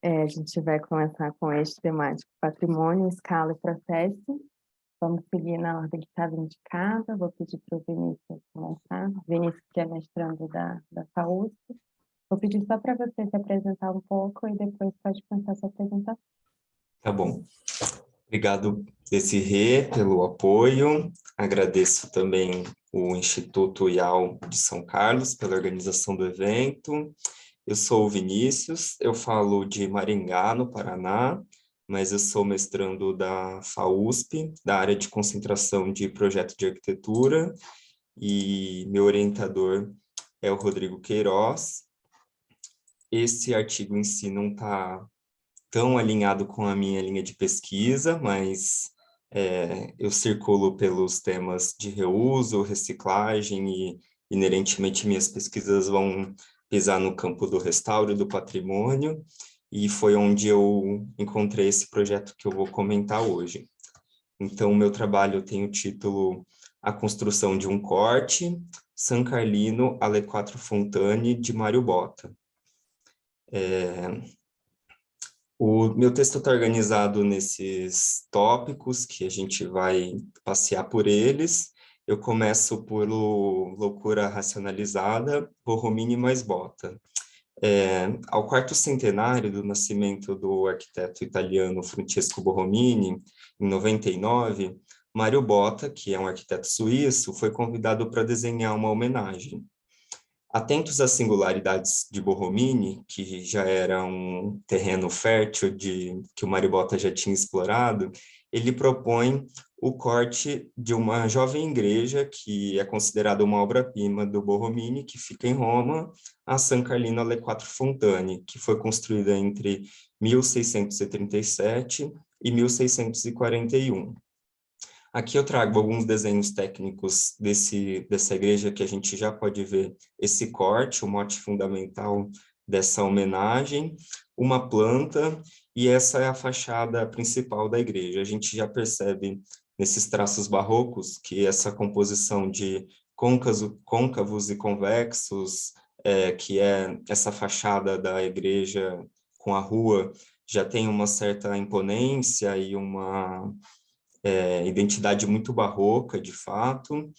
A gente vai começar com eixo temático patrimônio, escala e processo. Vamos seguir na ordem que estava indicada. Vou pedir para o Vinícius começar. Vinícius, que é mestrando da FAUSP. Vou pedir só para você se apresentar um pouco e depois pode começar a sua apresentação. Tá bom. Obrigado, Desirê, pelo apoio. Agradeço também o Instituto IAL de São Carlos pela organização do evento. Eu sou o Vinícius, eu falo de Maringá, no Paraná, mas eu sou mestrando da FAUSP, da área de concentração de projeto de arquitetura, e meu orientador é o Rodrigo Queiroz. Esse artigo em si não está tão alinhado com a minha linha de pesquisa, mas eu circulo pelos temas de reuso, reciclagem e, inerentemente, minhas pesquisas vão pisar no campo do restauro e do patrimônio, e foi onde eu encontrei esse projeto que eu vou comentar hoje. Então, o meu trabalho tem o título A Construção de um Corte, San Carlino alle Quattro Fontane, de Mário Botta. O meu texto está organizado nesses tópicos que a gente vai passear por eles. Eu começo por Loucura Racionalizada, Borromini mais Botta. Ao quarto centenário do nascimento do arquiteto italiano Francesco Borromini, em 99, Mário Botta, que é um arquiteto suíço, foi convidado para desenhar uma homenagem. Atentos às singularidades de Borromini, que já era um terreno fértil que o Mário Botta já tinha explorado, ele propõe o corte de uma jovem igreja, que é considerada uma obra-prima do Borromini, que fica em Roma, a San Carlino alle Quattro Fontane, que foi construída entre 1637 e 1641. Aqui eu trago alguns desenhos técnicos dessa igreja que a gente já pode ver esse corte, o mote fundamental dessa homenagem, uma planta, e essa é a fachada principal da igreja. A gente já percebe nesses traços barrocos que essa composição de côncavos e convexos, que é essa fachada da igreja com a rua, já tem uma certa imponência e uma identidade muito barroca, de fato.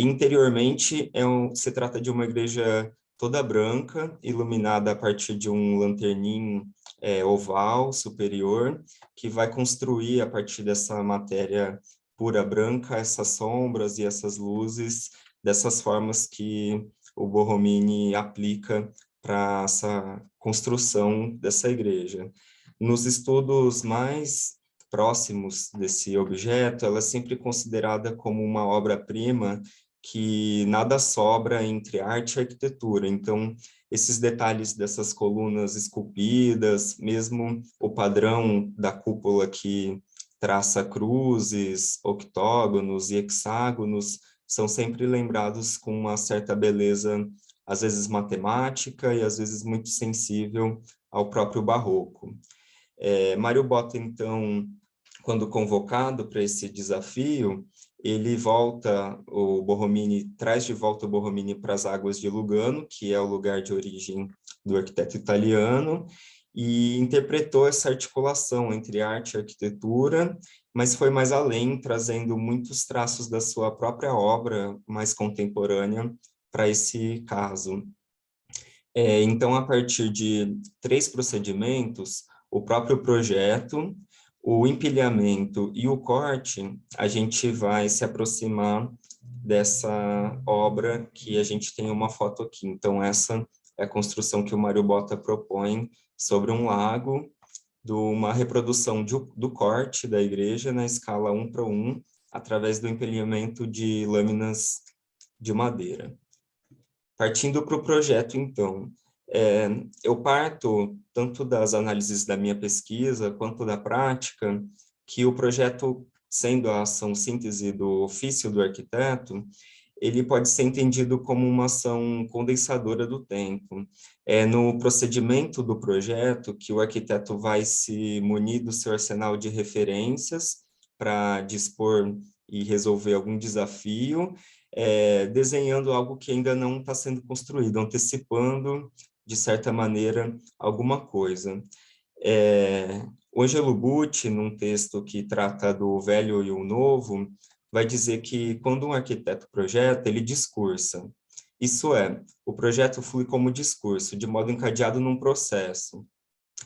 Interiormente, se trata de uma igreja toda branca, iluminada a partir de um lanternim oval superior, que vai construir, a partir dessa matéria pura branca, essas sombras e essas luzes, dessas formas que o Borromini aplica para essa construção dessa igreja. Nos estudos mais próximos desse objeto, ela é sempre considerada como uma obra-prima que nada sobra entre arte e arquitetura. Então, esses detalhes dessas colunas esculpidas, mesmo o padrão da cúpula que traça cruzes, octógonos e hexágonos, são sempre lembrados com uma certa beleza, às vezes matemática e às vezes muito sensível ao próprio barroco. Mário Botta, então, quando convocado para esse desafio, o Borromini traz de volta o Borromini para as águas de Lugano, que é o lugar de origem do arquiteto italiano, e interpretou essa articulação entre arte e arquitetura, mas foi mais além, trazendo muitos traços da sua própria obra mais contemporânea para esse caso. Então, a partir de 3 procedimentos, o próprio projeto, o empilhamento e o corte, a gente vai se aproximar dessa obra que a gente tem uma foto aqui. Então, essa é a construção que o Mário Botta propõe sobre um lago, de uma reprodução do corte da igreja na escala 1:1, através do empilhamento de lâminas de madeira. Partindo para o projeto, então, eu parto tanto das análises da minha pesquisa quanto da prática, que o projeto, sendo a ação síntese do ofício do arquiteto, ele pode ser entendido como uma ação condensadora do tempo. É no procedimento do projeto que o arquiteto vai se munir do seu arsenal de referências para dispor e resolver algum desafio, desenhando algo que ainda não está sendo construído, antecipando de certa maneira, alguma coisa. O Angelo Butti, num texto que trata do velho e o novo, vai dizer que quando um arquiteto projeta, ele discursa. Isso é, o projeto flui como discurso, de modo encadeado num processo,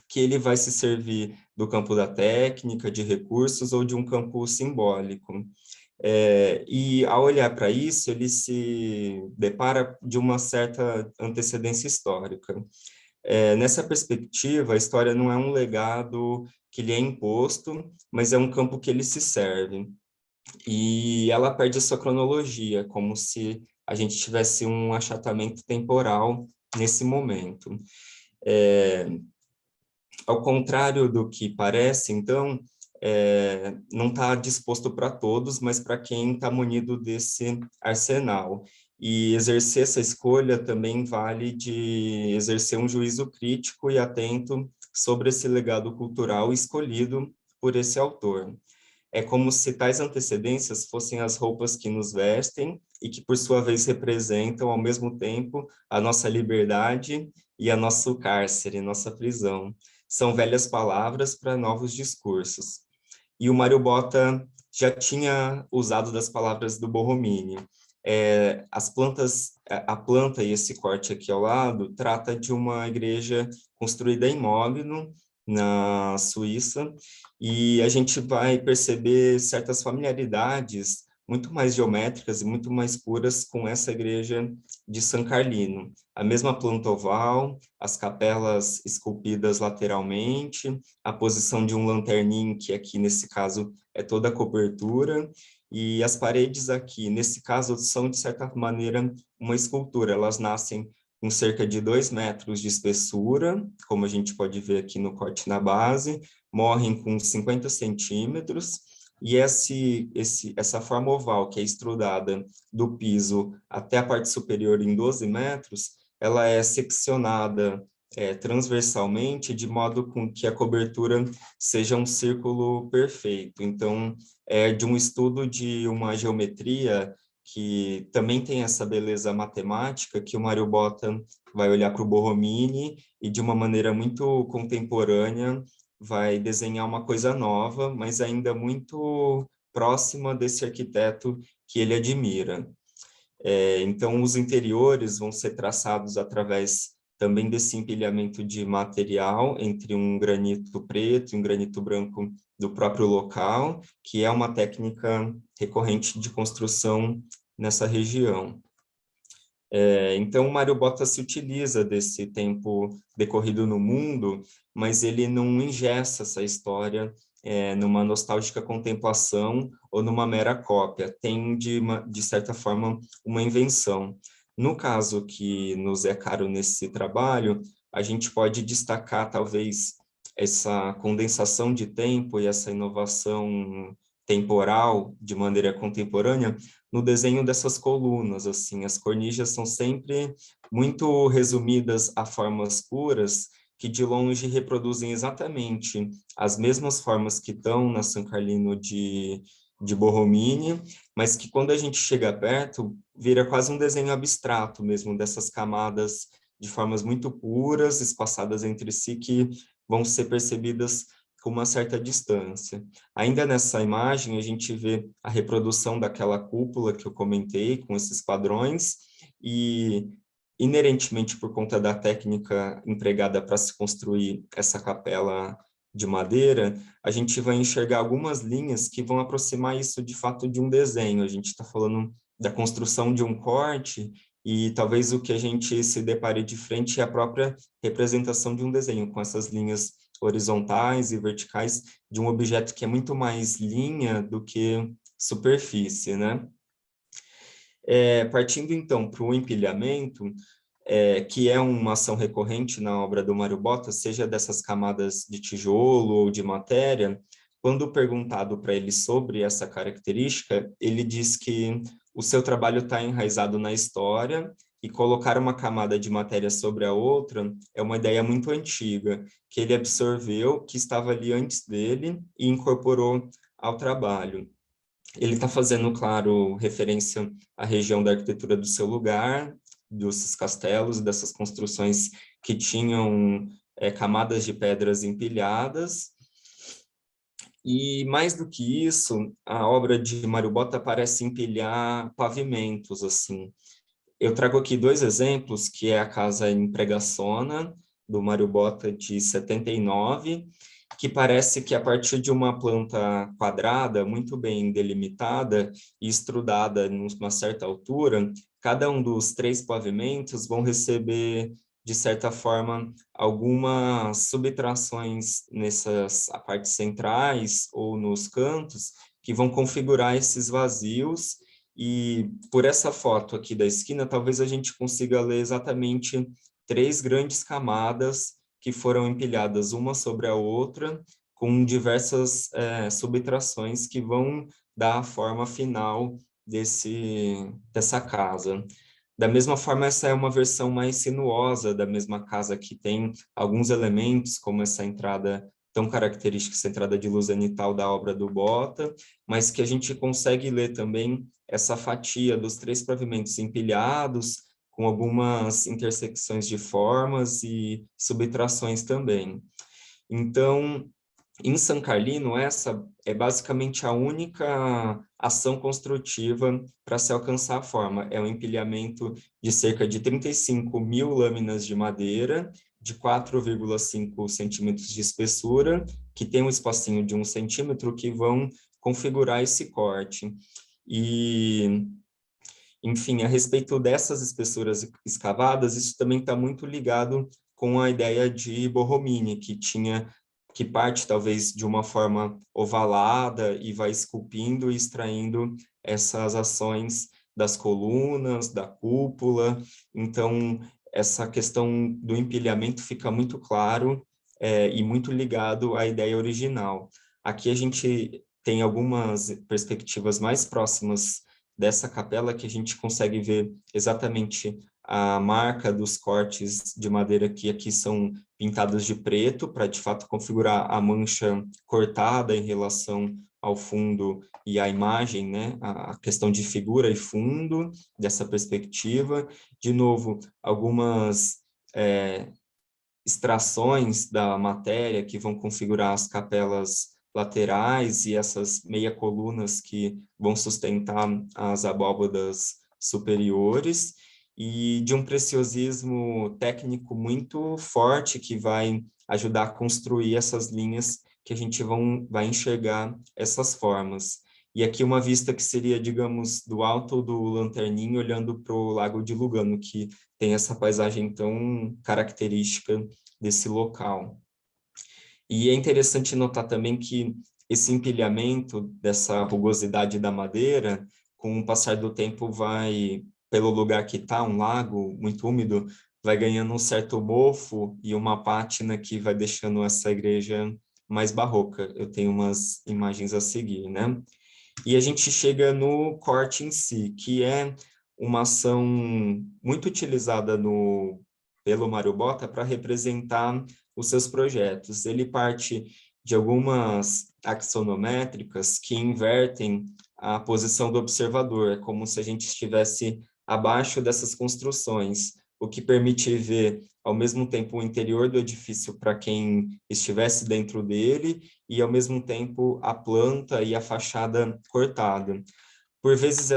que ele vai se servir do campo da técnica, de recursos ou de um campo simbólico. E ao olhar para isso, ele se depara de uma certa antecedência histórica. Nessa perspectiva, a história não é um legado que lhe é imposto, mas é um campo que ele se serve. E ela perde a sua cronologia, como se a gente tivesse um achatamento temporal nesse momento. Ao contrário do que parece, então, não está disposto para todos, mas para quem está munido desse arsenal. E exercer essa escolha também vale de exercer um juízo crítico e atento sobre esse legado cultural escolhido por esse autor. É como se tais antecedências fossem as roupas que nos vestem e que, por sua vez, representam, ao mesmo tempo, a nossa liberdade e a nosso cárcere, nossa prisão. São velhas palavras para novos discursos. E o Mário Botta já tinha usado das palavras do Borromini. A planta e esse corte aqui ao lado trata de uma igreja construída em Mogno, na Suíça, e a gente vai perceber certas familiaridades muito mais geométricas e muito mais puras com essa igreja de San Carlino. A mesma planta oval, as capelas esculpidas lateralmente, a posição de um lanterninho, que aqui nesse caso é toda a cobertura, e as paredes aqui, nesse caso, são de certa maneira uma escultura, elas nascem com cerca de 2 metros de espessura, como a gente pode ver aqui no corte na base, morrem com 50 centímetros, e essa forma oval, que é estrudada do piso até a parte superior em 12 metros, ela é seccionada transversalmente, de modo com que a cobertura seja um círculo perfeito. Então, é de um estudo de uma geometria que também tem essa beleza matemática, que o Mário Botta vai olhar para o Borromini e, de uma maneira muito contemporânea, vai desenhar uma coisa nova, mas ainda muito próxima desse arquiteto que ele admira. Então, os interiores vão ser traçados através também desse empilhamento de material entre um granito preto e um granito branco do próprio local, que é uma técnica recorrente de construção nessa região. Então, o Mário Botta se utiliza desse tempo decorrido no mundo, mas ele não engessa essa história numa nostálgica contemplação ou numa mera cópia. Tem, de certa forma, uma invenção. No caso que nos é caro nesse trabalho, a gente pode destacar, talvez, essa condensação de tempo e essa inovação temporal de maneira contemporânea no desenho dessas colunas. Assim, as cornisas são sempre muito resumidas a formas puras, que de longe reproduzem exatamente as mesmas formas que estão na San Carlino de Borromini, mas que quando a gente chega perto, vira quase um desenho abstrato mesmo, dessas camadas de formas muito puras, espaçadas entre si, que vão ser percebidas com uma certa distância. Ainda nessa imagem, a gente vê a reprodução daquela cúpula que eu comentei, com esses padrões, e inerentemente por conta da técnica empregada para se construir essa capela de madeira, a gente vai enxergar algumas linhas que vão aproximar isso de fato de um desenho. A gente está falando da construção de um corte e talvez o que a gente se depare de frente é a própria representação de um desenho, com essas linhas horizontais e verticais de um objeto que é muito mais linha do que superfície, né? Partindo, então, para o empilhamento, que é uma ação recorrente na obra do Mário Botta, seja dessas camadas de tijolo ou de matéria, quando perguntado para ele sobre essa característica, ele diz que o seu trabalho está enraizado na história e colocar uma camada de matéria sobre a outra é uma ideia muito antiga, que ele absorveu, que estava ali antes dele e incorporou ao trabalho. Ele está fazendo, claro, referência à região da arquitetura do seu lugar, desses castelos, dessas construções que tinham camadas de pedras empilhadas. E mais do que isso, a obra de Mário Botta parece empilhar pavimentos, assim. Eu trago aqui 2 exemplos, que é a casa em Pregassona, do Mário Botta, de 79, que parece que a partir de uma planta quadrada, muito bem delimitada e estrudada numa certa altura, cada um dos 3 pavimentos vão receber, de certa forma, algumas subtrações nessas partes centrais ou nos cantos, que vão configurar esses vazios. E por essa foto aqui da esquina, talvez a gente consiga ler exatamente 3 grandes camadas que foram empilhadas uma sobre a outra, com diversas subtrações que vão dar a forma final dessa casa. Da mesma forma, essa é uma versão mais sinuosa da mesma casa, que tem alguns elementos, como essa entrada tão característica, essa entrada de luz zenital da obra do Botta, mas que a gente consegue ler também essa fatia dos 3 pavimentos empilhados, com algumas intersecções de formas e subtrações também. Então, em San Carlino, essa é basicamente a única ação construtiva para se alcançar a forma. É um empilhamento de cerca de 35.000 lâminas de madeira, de 4,5 centímetros de espessura, que tem um espacinho de 1 centímetro, que vão configurar esse corte. E, enfim, a respeito dessas espessuras escavadas, isso também está muito ligado com a ideia de Borromini, que parte talvez de uma forma ovalada e vai esculpindo e extraindo essas ações das colunas, da cúpula. Então, essa questão do empilhamento fica muito claro e muito ligado à ideia original. Aqui a gente tem algumas perspectivas mais próximas dessa capela, que a gente consegue ver exatamente a marca dos cortes de madeira que aqui são pintados de preto, para de fato configurar a mancha cortada em relação ao fundo e à imagem, né? A questão de figura e fundo dessa perspectiva. De novo, algumas extrações da matéria que vão configurar as capelas laterais e essas meia colunas que vão sustentar as abóbadas superiores, e de um preciosismo técnico muito forte que vai ajudar a construir essas linhas que a gente vai enxergar essas formas. E aqui uma vista que seria, digamos, do alto do Lanterninho, olhando para o Lago de Lugano, que tem essa paisagem tão característica desse local. E é interessante notar também que esse empilhamento dessa rugosidade da madeira, com o passar do tempo, vai, pelo lugar que está, um lago muito úmido, vai ganhando um certo mofo e uma pátina que vai deixando essa igreja mais barroca. Eu tenho umas imagens a seguir, né? E a gente chega no corte em si, que é uma ação muito utilizada pelo Mário Botta para representar os seus projetos. Ele parte de algumas axonométricas que invertem a posição do observador, é como se a gente estivesse abaixo dessas construções, o que permite ver, ao mesmo tempo, o interior do edifício para quem estivesse dentro dele e, ao mesmo tempo, a planta e a fachada cortada. Por vezes,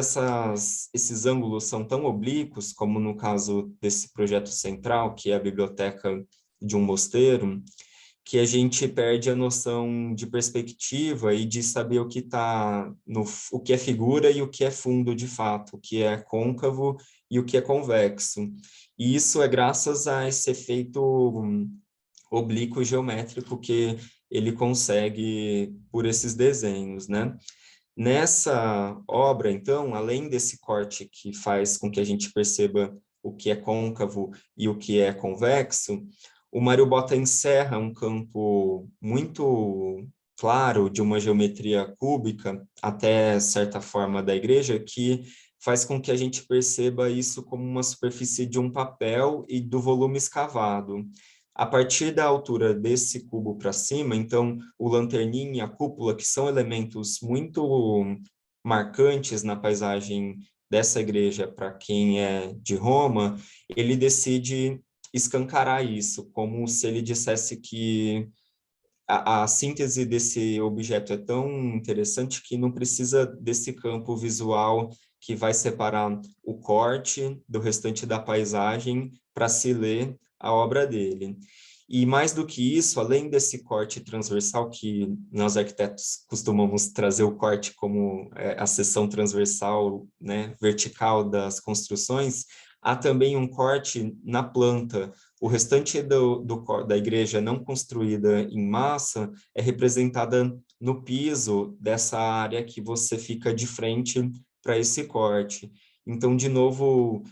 esses ângulos são tão oblíquos, como no caso desse projeto central, que é a biblioteca de um mosteiro, que a gente perde a noção de perspectiva e de saber o que o que é figura e o que é fundo de fato, o que é côncavo e o que é convexo. E isso é graças a esse efeito oblíquo geométrico que ele consegue por esses desenhos, né? Nessa obra, então, além desse corte que faz com que a gente perceba o que é côncavo e o que é convexo, o Mário Botta encerra um campo muito claro de uma geometria cúbica até certa forma da igreja, que faz com que a gente perceba isso como uma superfície de um papel e do volume escavado. A partir da altura desse cubo para cima, então, o lanterninho e a cúpula, que são elementos muito marcantes na paisagem dessa igreja para quem é de Roma, ele decide escancarar isso, como se ele dissesse que a síntese desse objeto é tão interessante que não precisa desse campo visual que vai separar o corte do restante da paisagem para se ler a obra dele. E mais do que isso, além desse corte transversal, que nós arquitetos costumamos trazer o corte como a seção transversal, né, vertical das construções, há também um corte na planta. O restante da igreja não construída em massa é representada no piso dessa área que você fica de frente para esse corte. Então, de novo,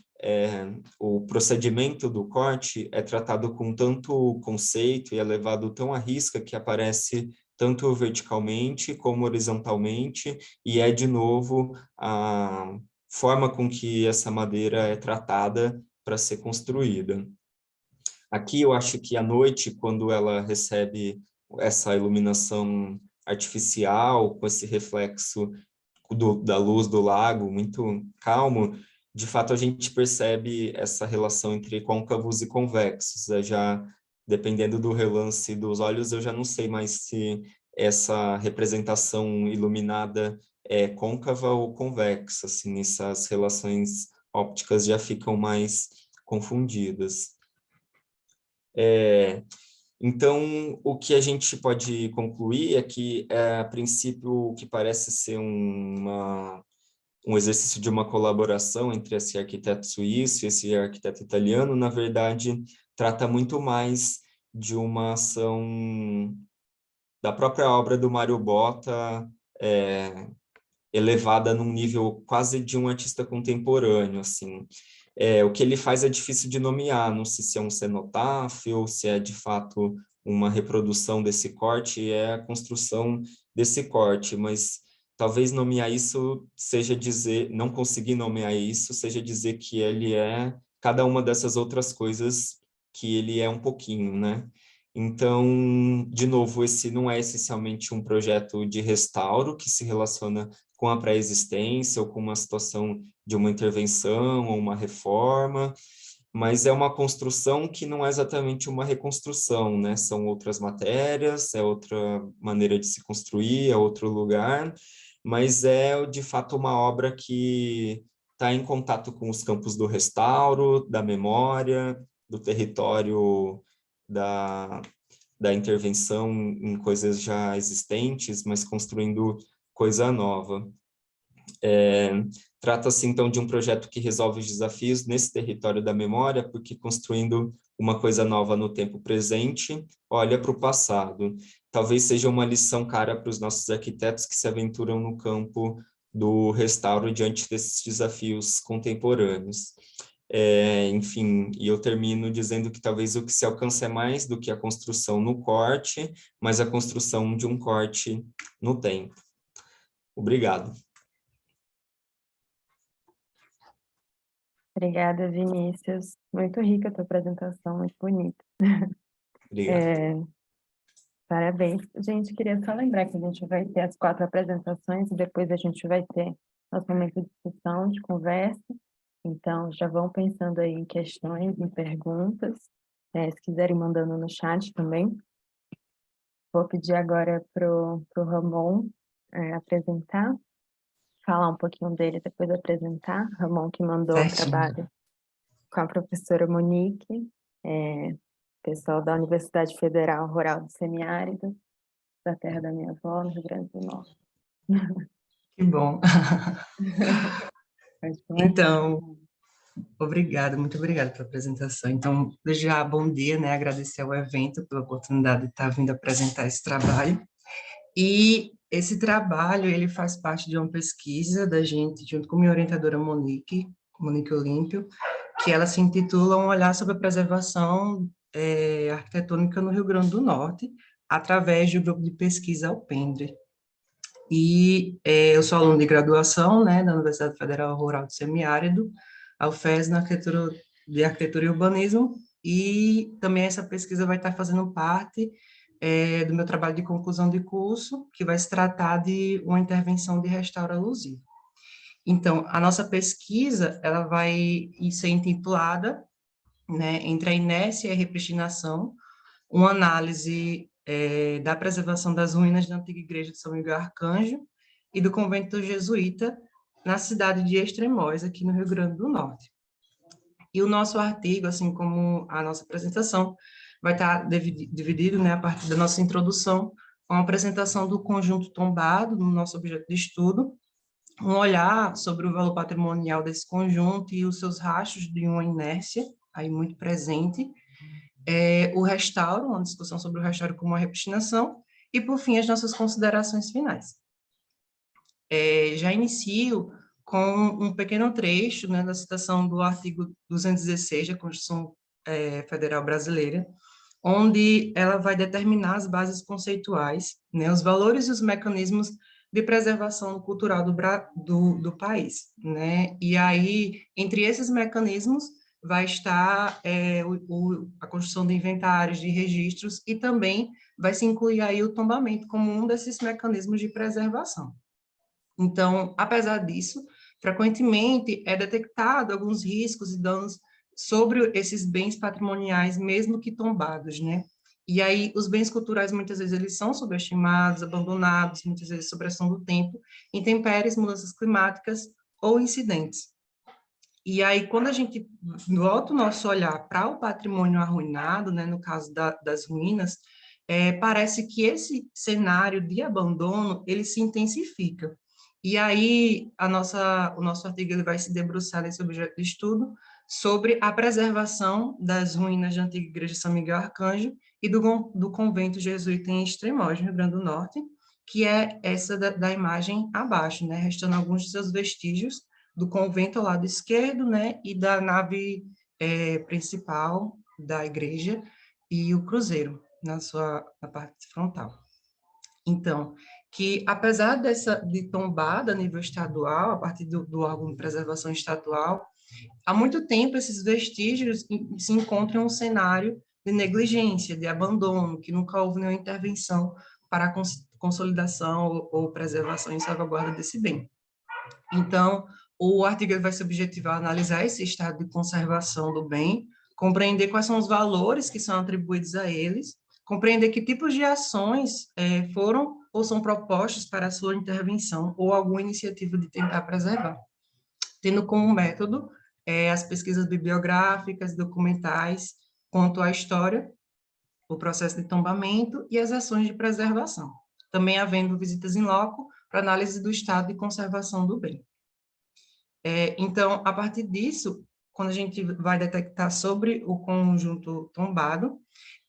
o procedimento do corte é tratado com tanto conceito e é levado tão à risca que aparece tanto verticalmente como horizontalmente, e é, de novo, a forma com que essa madeira é tratada para ser construída. Aqui eu acho que à noite, quando ela recebe essa iluminação artificial, com esse reflexo da luz do lago muito calmo, de fato a gente percebe essa relação entre côncavos e convexos. Já dependendo do relance dos olhos, eu já não sei mais se essa representação iluminada é côncava ou convexa, assim, essas relações ópticas já ficam mais confundidas. Então, o que a gente pode concluir é que, a princípio, o que parece ser um exercício de uma colaboração entre esse arquiteto suíço e esse arquiteto italiano, na verdade, trata muito mais de uma ação da própria obra do Mário Botta, elevada num nível quase de um artista contemporâneo, assim. O que ele faz é difícil de nomear, não sei se é um cenotafo ou se é de fato uma reprodução desse corte, é a construção desse corte, mas talvez nomear isso seja dizer, não conseguir nomear isso, seja dizer que ele é cada uma dessas outras coisas que ele é um pouquinho, né? Então, de novo, esse não é essencialmente um projeto de restauro que se relaciona com a pré-existência ou com uma situação de uma intervenção ou uma reforma, mas é uma construção que não é exatamente uma reconstrução, né? São outras matérias, é outra maneira de se construir, é outro lugar, mas é, de fato, uma obra que está em contato com os campos do restauro, da memória, do território da, da intervenção em coisas já existentes, mas construindo coisa nova. Trata-se, então, de um projeto que resolve os desafios nesse território da memória, porque construindo uma coisa nova no tempo presente, olha para o passado. Talvez seja uma lição cara para os nossos arquitetos que se aventuram no campo do restauro diante desses desafios contemporâneos. Enfim, e eu termino dizendo que talvez o que se alcança é mais do que a construção no corte, mas a construção de um corte no tempo. Obrigado. Obrigada, Vinícius. Muito rica a tua apresentação, muito bonita. Obrigado. Parabéns. Gente, queria só lembrar que a gente vai ter as 4 apresentações e depois a gente vai ter nosso momento de discussão, de conversa. Então, já vão pensando aí em questões, em perguntas. Se quiserem, mandando no chat também. Vou pedir agora pro Ramon apresentar, falar um pouquinho dele, depois apresentar. Ramon que mandou o trabalho com a professora Monique, pessoal da Universidade Federal Rural do Semiárido, da terra da minha avó, no Rio Grande do Norte. Que bom. Então, obrigada, muito obrigada pela apresentação. Então, já bom dia, né? Agradecer ao evento pela oportunidade de estar vindo apresentar esse trabalho. E esse trabalho, ele faz parte de uma pesquisa da gente, junto com minha orientadora Monique Olímpio, que ela se intitula Um Olhar sobre a Preservação Arquitetônica no Rio Grande do Norte, através do grupo de pesquisa Alpendre. E eu sou aluno de graduação, né, da Universidade Federal Rural do Semiárido, a UFES na de Arquitetura e Urbanismo, e também essa pesquisa vai estar fazendo parte do meu trabalho de conclusão de curso, que vai se tratar de uma intervenção de restauro alusivo. Então, a nossa pesquisa, ela vai ser intitulada, né, entre a inércia e a repristinação, uma análise da preservação das ruínas da antiga igreja de São Miguel Arcanjo e do convento jesuíta na cidade de Extremóis, aqui no Rio Grande do Norte. E o nosso artigo, assim como a nossa apresentação, vai estar dividido, né, a partir da nossa introdução, com a apresentação do conjunto tombado, no nosso objeto de estudo, um olhar sobre o valor patrimonial desse conjunto e os seus rastros de uma inércia, aí muito presente, o restauro, uma discussão sobre o restauro como uma repristinação, e, por fim, as nossas considerações finais. Já inicio com um pequeno trecho, né, da citação do artigo 216 da Constituição Federal Brasileira, onde ela vai determinar as bases conceituais, né, os valores e os mecanismos de preservação cultural do país, né? E aí, entre esses mecanismos, vai estar a construção de inventários, de registros, e também vai se incluir aí o tombamento como um desses mecanismos de preservação. Então, apesar disso, frequentemente é detectado alguns riscos e danos sobre esses bens patrimoniais, mesmo que tombados, né? E aí, os bens culturais, muitas vezes, eles são subestimados, abandonados, muitas vezes, sob a ação do tempo, intempéries, mudanças climáticas ou incidentes. E aí, quando a gente volta o nosso olhar para o patrimônio arruinado, né, no caso das ruínas, parece que esse cenário de abandono, ele se intensifica. E aí, o nosso artigo ele vai se debruçar nesse objeto de estudo sobre a preservação das ruínas da antiga igreja de São Miguel Arcanjo e do convento jesuíta em Extremóis, no Rio Grande do Norte, que é essa da imagem abaixo, né, restando alguns de seus vestígios do convento ao lado esquerdo, né, e da nave principal da igreja e o cruzeiro na parte frontal. Então, que apesar de tombada a nível estadual, a partir do órgão de preservação estadual, há muito tempo esses vestígios se encontram em um cenário de negligência, de abandono, que nunca houve nenhuma intervenção para a consolidação ou preservação e salvaguarda desse bem. Então, o artigo vai se objetivar a analisar esse estado de conservação do bem, compreender quais são os valores que são atribuídos a eles, compreender que tipos de ações foram ou são propostas para a sua intervenção ou alguma iniciativa de tentar preservar, tendo como método as pesquisas bibliográficas e documentais quanto à história, o processo de tombamento e as ações de preservação, também havendo visitas em loco para análise do estado de conservação do bem. Então, a partir disso, quando a gente vai detectar sobre o conjunto tombado,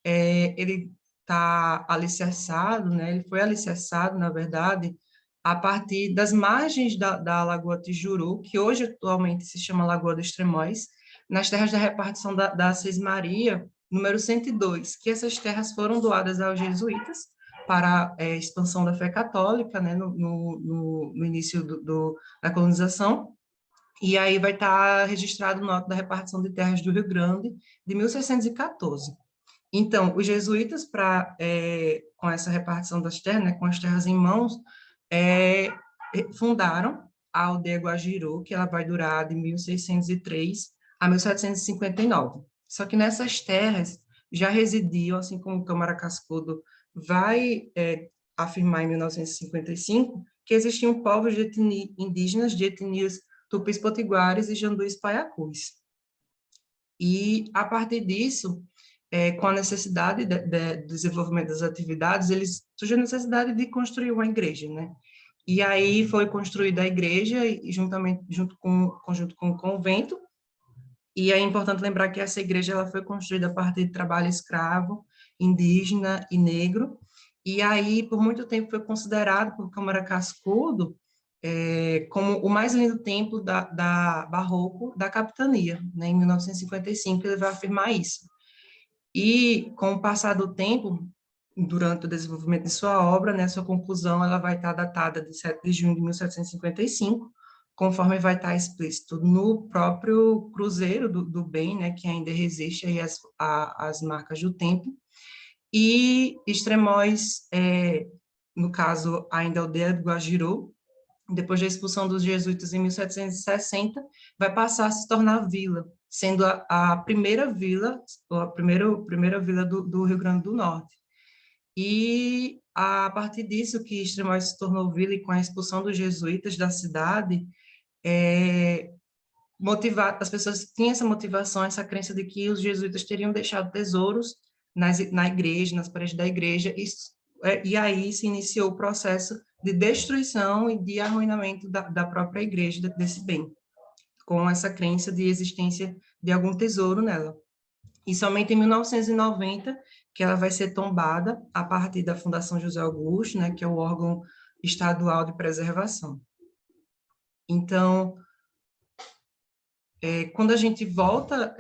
ele está alicerçado, né? Ele foi alicerçado, na verdade, a partir das margens da Lagoa Tijuru, que hoje atualmente se chama Lagoa dos Extremóis, nas terras da repartição da Cismaria, número 102, que essas terras foram doadas aos jesuítas para a expansão da fé católica, né, no início da colonização. E aí vai estar registrado no nota da repartição de terras do Rio Grande, de 1614. Então, os jesuítas, com essa repartição das terras, né, com as terras em mãos, fundaram a aldeia Guajiru, que ela vai durar de 1603 a 1759. Só que nessas terras já residiam, assim como o Câmara Cascudo vai afirmar em 1955, que existiam povos indígenas de etnias tupis potiguares e janduís paiacus. E, a partir disso, com a necessidade do desenvolvimento das atividades, surgiu a necessidade de construir uma igreja, né? E aí foi construída a igreja, junto com o convento, e é importante lembrar que essa igreja ela foi construída a partir de trabalho escravo, indígena e negro, e aí, por muito tempo, foi considerado por Câmara Cascudo como o mais lindo templo da barroco da capitania, né? Em 1955 ele vai afirmar isso. E com o passar do tempo, durante o desenvolvimento de sua obra, né, sua conclusão ela vai estar datada de 7 de junho de 1755, conforme vai estar explícito no próprio cruzeiro do bem, né, que ainda resiste aí as marcas do tempo, e Extremóis, no caso, ainda a aldeia do Guajiru, depois da expulsão dos jesuítas em 1760, vai passar a se tornar vila, sendo a primeira vila, primeira vila do Rio Grande do Norte. E a partir disso que Extremóis se tornou vila e com a expulsão dos jesuítas da cidade, as pessoas tinham essa motivação, essa crença de que os jesuítas teriam deixado tesouros na igreja, nas paredes da igreja, e aí se iniciou o processo de destruição e de arruinamento da própria igreja, desse bem, com essa crença de existência de algum tesouro nela. E somente em 1990 que ela vai ser tombada a partir da Fundação José Augusto, né, que é o órgão estadual de preservação. Então, quando a gente volta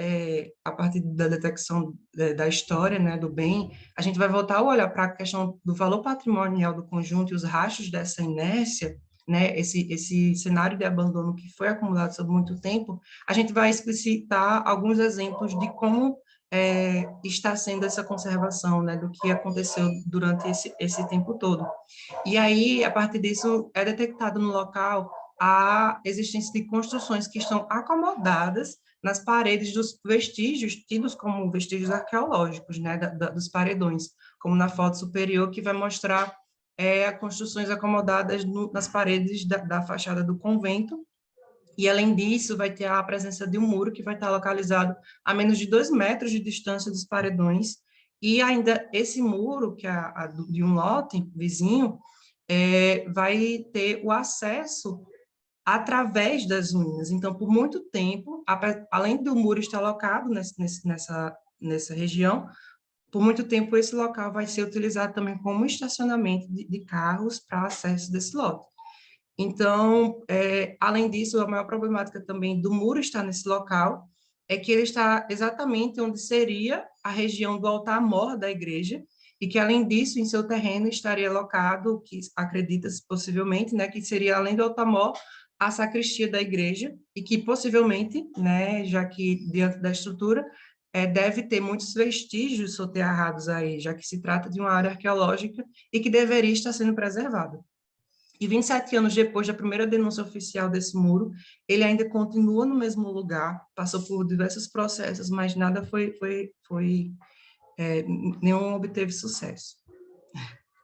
a partir da detecção da história, né, do bem, a gente vai voltar a olhar para a questão do valor patrimonial do conjunto e os rastros dessa inércia, né, esse cenário de abandono que foi acumulado sobre muito tempo. A gente vai explicitar alguns exemplos de como está sendo essa conservação, né, do que aconteceu durante esse tempo todo. E aí, a partir disso, é detectado no local a existência de construções que estão acomodadas nas paredes dos vestígios, tidos como vestígios arqueológicos, né, dos paredões, como na foto superior, que vai mostrar construções acomodadas nas paredes da fachada do convento. E, além disso, vai ter a presença de um muro que vai estar localizado a menos de 2 metros de distância dos paredões, e ainda esse muro, que é de um lote vizinho, vai ter o acesso através das ruínas. Então, por muito tempo, além do muro estar alocado nessa região, por muito tempo esse local vai ser utilizado também como estacionamento de carros para acesso desse lote. Então, além disso, a maior problemática também do muro estar nesse local é que ele está exatamente onde seria a região do altar-mor da igreja, e que, além disso, em seu terreno estaria alocado, que acredita-se possivelmente, né, que seria, além do altar-mor, a sacristia da igreja, e que possivelmente, né, já que diante da estrutura, deve ter muitos vestígios soterrados aí, já que se trata de uma área arqueológica e que deveria estar sendo preservada. E 27 anos depois da primeira denúncia oficial desse muro, ele ainda continua no mesmo lugar, passou por diversos processos, mas nada nenhum obteve sucesso.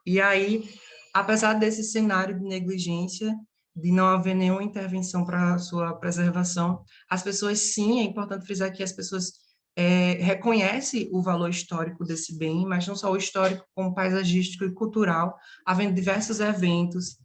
E aí, apesar desse cenário de negligência, de não haver nenhuma intervenção para a sua preservação, as pessoas, sim, é importante frisar que as pessoas reconhecem o valor histórico desse bem, mas não só o histórico, como paisagístico e cultural, havendo diversos eventos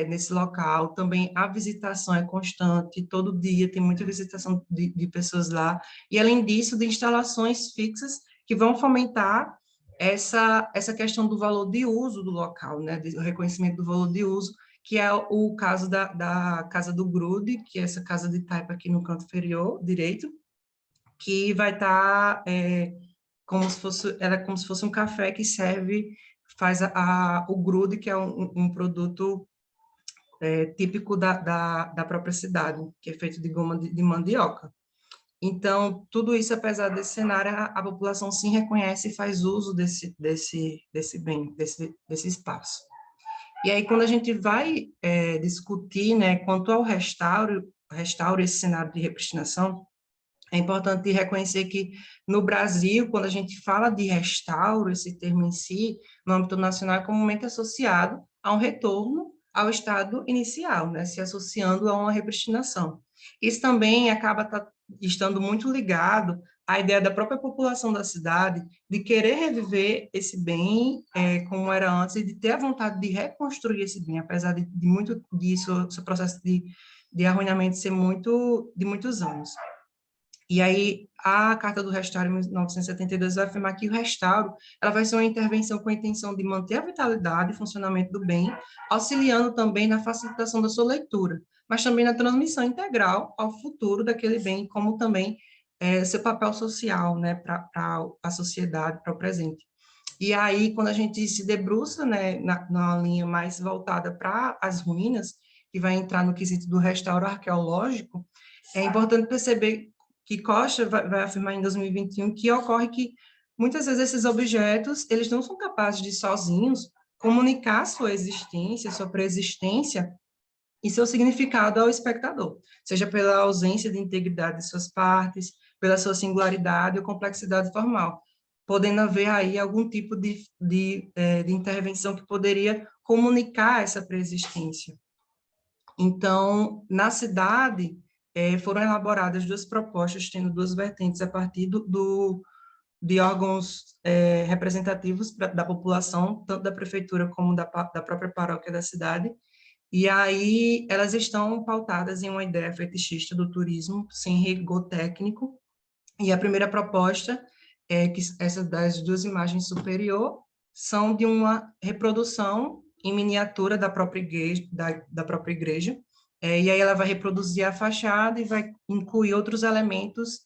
nesse local. Também a visitação é constante, todo dia tem muita visitação de pessoas lá, e além disso, de instalações fixas que vão fomentar essa questão do valor de uso do local, né, do reconhecimento do valor de uso, que é o caso da Casa do Grude, que é essa casa de taipa aqui no canto inferior direito, que vai estar como se fosse um café que faz o grude, que é um produto típico da própria cidade, que é feito de goma de mandioca. Então, tudo isso, apesar desse cenário, a população sim reconhece e faz uso desse bem, desse espaço. E aí, quando a gente vai discutir, né, quanto ao restauro, esse cenário de repristinação, é importante reconhecer que, no Brasil, quando a gente fala de restauro, esse termo em si, no âmbito nacional, é comumente associado a um retorno ao estado inicial, né, se associando a uma repristinação. Isso também acaba estando muito ligado à ideia da própria população da cidade de querer reviver esse bem como era antes, e de ter a vontade de reconstruir esse bem, apesar de muito disso, seu processo de arruinamento ser de muitos anos. E aí, a Carta do Restauro, em 1972, vai afirmar que o restauro ela vai ser uma intervenção com a intenção de manter a vitalidade e funcionamento do bem, auxiliando também na facilitação da sua leitura, mas também na transmissão integral ao futuro daquele bem, como também seu papel social, né, para a sociedade, para o presente. E aí, quando a gente se debruça, né, na linha mais voltada para as ruínas, que vai entrar no quesito do restauro arqueológico, é importante perceber que Costa vai afirmar em 2021 que ocorre que muitas vezes esses objetos, eles não são capazes de sozinhos comunicar sua existência, sua preexistência e seu significado ao espectador, seja pela ausência de integridade de suas partes, pela sua singularidade ou complexidade formal, podendo haver aí algum tipo de intervenção que poderia comunicar essa preexistência. Então, na cidade, foram elaboradas 2 propostas, tendo 2 vertentes a partir de órgãos representativos da população, tanto da prefeitura como da própria paróquia da cidade, e aí elas estão pautadas em uma ideia fetichista do turismo, sem rigor técnico, e a primeira proposta é que essas das 2 imagens superior são de uma reprodução em miniatura da própria igreja, da própria igreja, e aí ela vai reproduzir a fachada e vai incluir outros elementos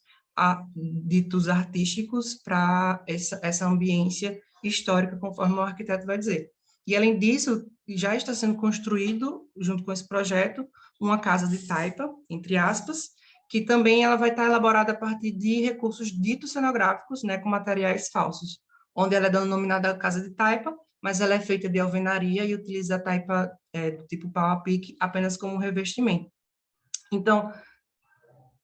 ditos artísticos para essa ambiência histórica, conforme o arquiteto vai dizer. E, além disso, já está sendo construído, junto com esse projeto, uma casa de taipa, entre aspas, que também ela vai estar elaborada a partir de recursos ditos cenográficos, né, com materiais falsos, onde ela é denominada casa de taipa, mas ela é feita de alvenaria e utiliza a taipa do tipo pau a pique apenas como revestimento. Então,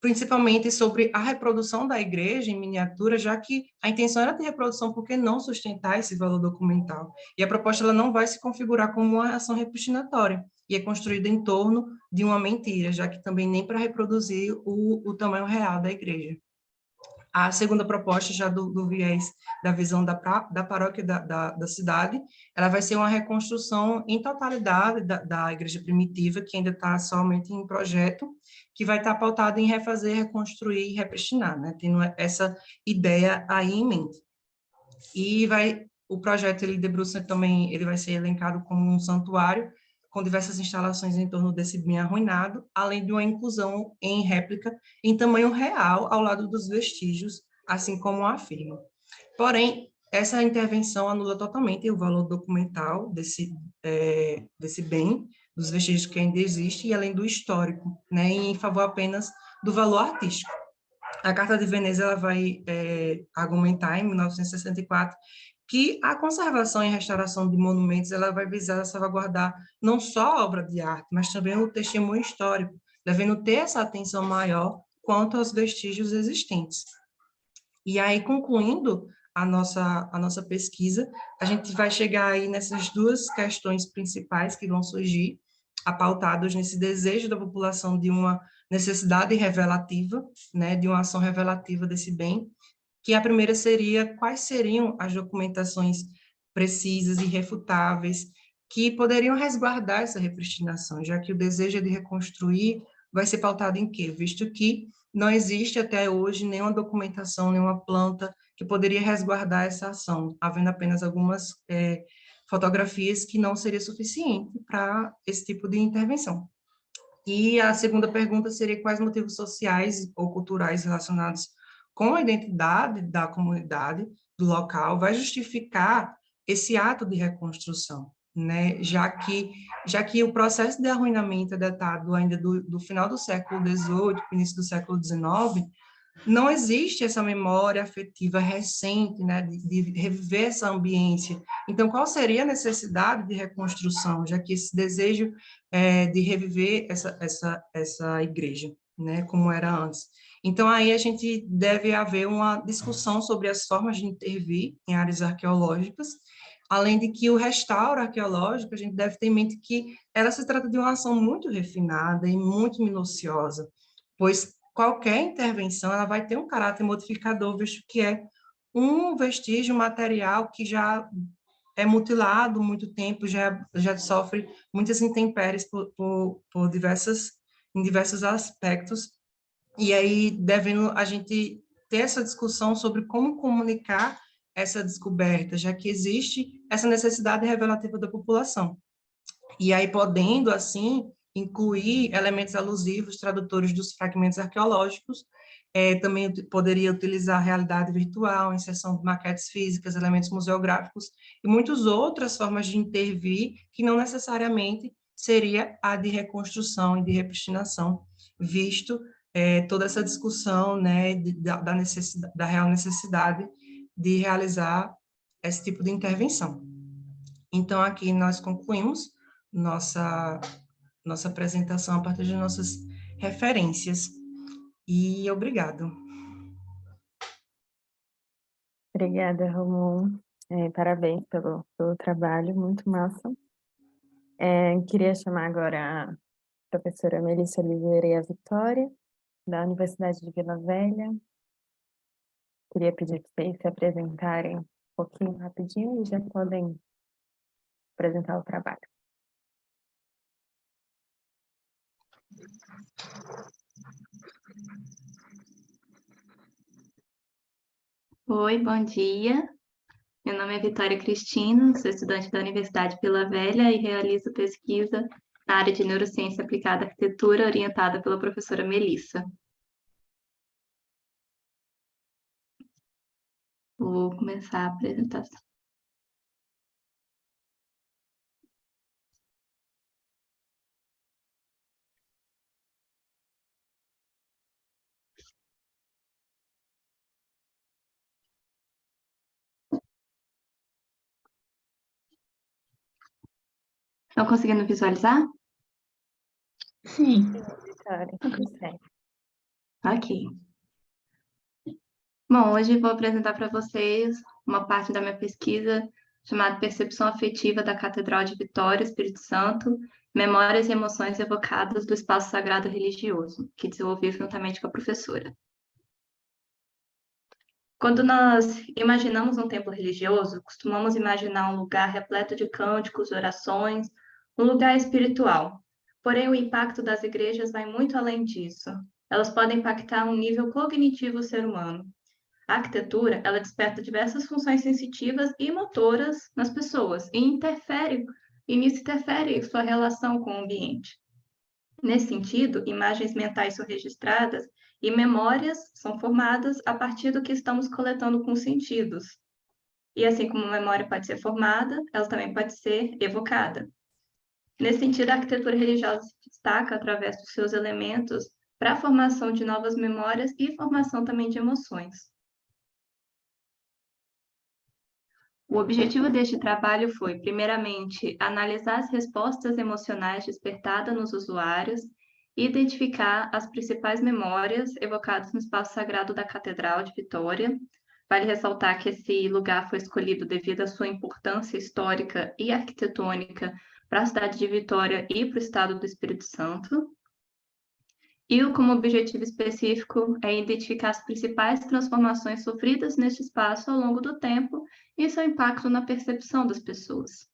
principalmente sobre a reprodução da igreja em miniatura, já que a intenção era ter reprodução, por que não sustentar esse valor documental? E a proposta ela não vai se configurar como uma ação repuxinatória, e é construída em torno de uma mentira, já que também nem para reproduzir o tamanho real da igreja. A segunda proposta, já do viés da visão da paróquia da cidade, ela vai ser uma reconstrução em totalidade da igreja primitiva, que ainda está somente em projeto, que vai estar pautada em refazer, reconstruir e repristinar, né? Tendo essa ideia aí em mente. E o projeto ele debruça também, ele vai ser elencado como um santuário, com diversas instalações em torno desse bem arruinado, além de uma inclusão em réplica em tamanho real ao lado dos vestígios, assim como afirma. Porém, essa intervenção anula totalmente o valor documental desse bem, dos vestígios que ainda existem, e além do histórico, né, em favor apenas do valor artístico. A Carta de Veneza ela vai argumentar, em 1964, que a conservação e restauração de monumentos ela vai visar a salvaguardar não só a obra de arte, mas também o testemunho histórico, devendo ter essa atenção maior quanto aos vestígios existentes. E aí, concluindo a nossa pesquisa, a gente vai chegar aí nessas 2 questões principais que vão surgir, apautados nesse desejo da população de uma necessidade revelativa, né, de uma ação revelativa desse bem, que a primeira seria quais seriam as documentações precisas e irrefutáveis que poderiam resguardar essa repristinação, já que o desejo de reconstruir vai ser pautado em quê? Visto que não existe até hoje nenhuma documentação, nenhuma planta que poderia resguardar essa ação, havendo apenas algumas fotografias que não seria suficiente para esse tipo de intervenção. E a segunda pergunta seria quais motivos sociais ou culturais relacionados com a identidade da comunidade, do local, vai justificar esse ato de reconstrução, né? Já que o processo de arruinamento é datado ainda do final do século XVIII, início do século XIX, não existe essa memória afetiva recente, né, de reviver essa ambiência. Então, qual seria a necessidade de reconstrução, já que esse desejo de reviver essa igreja, né, como era antes? Então, aí a gente deve haver uma discussão sobre as formas de intervir em áreas arqueológicas, além de que o restauro arqueológico, a gente deve ter em mente que ela se trata de uma ação muito refinada e muito minuciosa, pois qualquer intervenção ela vai ter um caráter modificador, visto que é um vestígio material que já é mutilado há muito tempo, já sofre muitas intempéries em diversos aspectos, e aí devendo a gente ter essa discussão sobre como comunicar essa descoberta, já que existe essa necessidade revelativa da população. E aí podendo, assim, incluir elementos alusivos, tradutores dos fragmentos arqueológicos, também poderia utilizar a realidade virtual, inserção de maquetes físicas, elementos museográficos e muitas outras formas de intervir que não necessariamente seria a de reconstrução e de repristinação, visto toda essa discussão, né, da real necessidade de realizar esse tipo de intervenção. Então, aqui nós concluímos nossa nossa apresentação a partir de nossas referências. E obrigado. Obrigada, Ramon. Parabéns pelo trabalho, muito massa. Queria chamar agora a professora Melissa Oliveira e a Vitória, da Universidade de Vila Velha. Queria pedir para vocês se apresentarem um pouquinho rapidinho e já podem apresentar o trabalho. Oi, bom dia. Meu nome é Vitória Cristina, sou estudante da Universidade Vila Velha e realizo pesquisa na área de neurociência aplicada à arquitetura, orientada pela professora Melissa. Vou começar a apresentação. Estão conseguindo visualizar? Sim. Vitória, consegue. Ok. Bom, hoje vou apresentar para vocês uma parte da minha pesquisa chamada Percepção Afetiva da Catedral de Vitória, Espírito Santo, Memórias e Emoções Evocadas do Espaço Sagrado Religioso, que desenvolvi juntamente com a professora. Quando nós imaginamos um templo religioso, costumamos imaginar um lugar repleto de cânticos, orações, um lugar espiritual. Porém, o impacto das igrejas vai muito além disso. Elas podem impactar um nível cognitivo do ser humano. A arquitetura, ela desperta diversas funções sensitivas e motoras nas pessoas e nisso interfere sua relação com o ambiente. Nesse sentido, imagens mentais são registradas e memórias são formadas a partir do que estamos coletando com os sentidos. E assim como a memória pode ser formada, ela também pode ser evocada. Nesse sentido, a arquitetura religiosa se destaca através dos seus elementos para a formação de novas memórias e formação também de emoções. O objetivo deste trabalho foi, primeiramente, analisar as respostas emocionais despertadas nos usuários e identificar as principais memórias evocadas no espaço sagrado da Catedral de Vitória. Vale ressaltar que esse lugar foi escolhido devido à sua importância histórica e arquitetônica para a cidade de Vitória e para o estado do Espírito Santo. E como objetivo específico é identificar as principais transformações sofridas neste espaço ao longo do tempo e seu impacto na percepção das pessoas.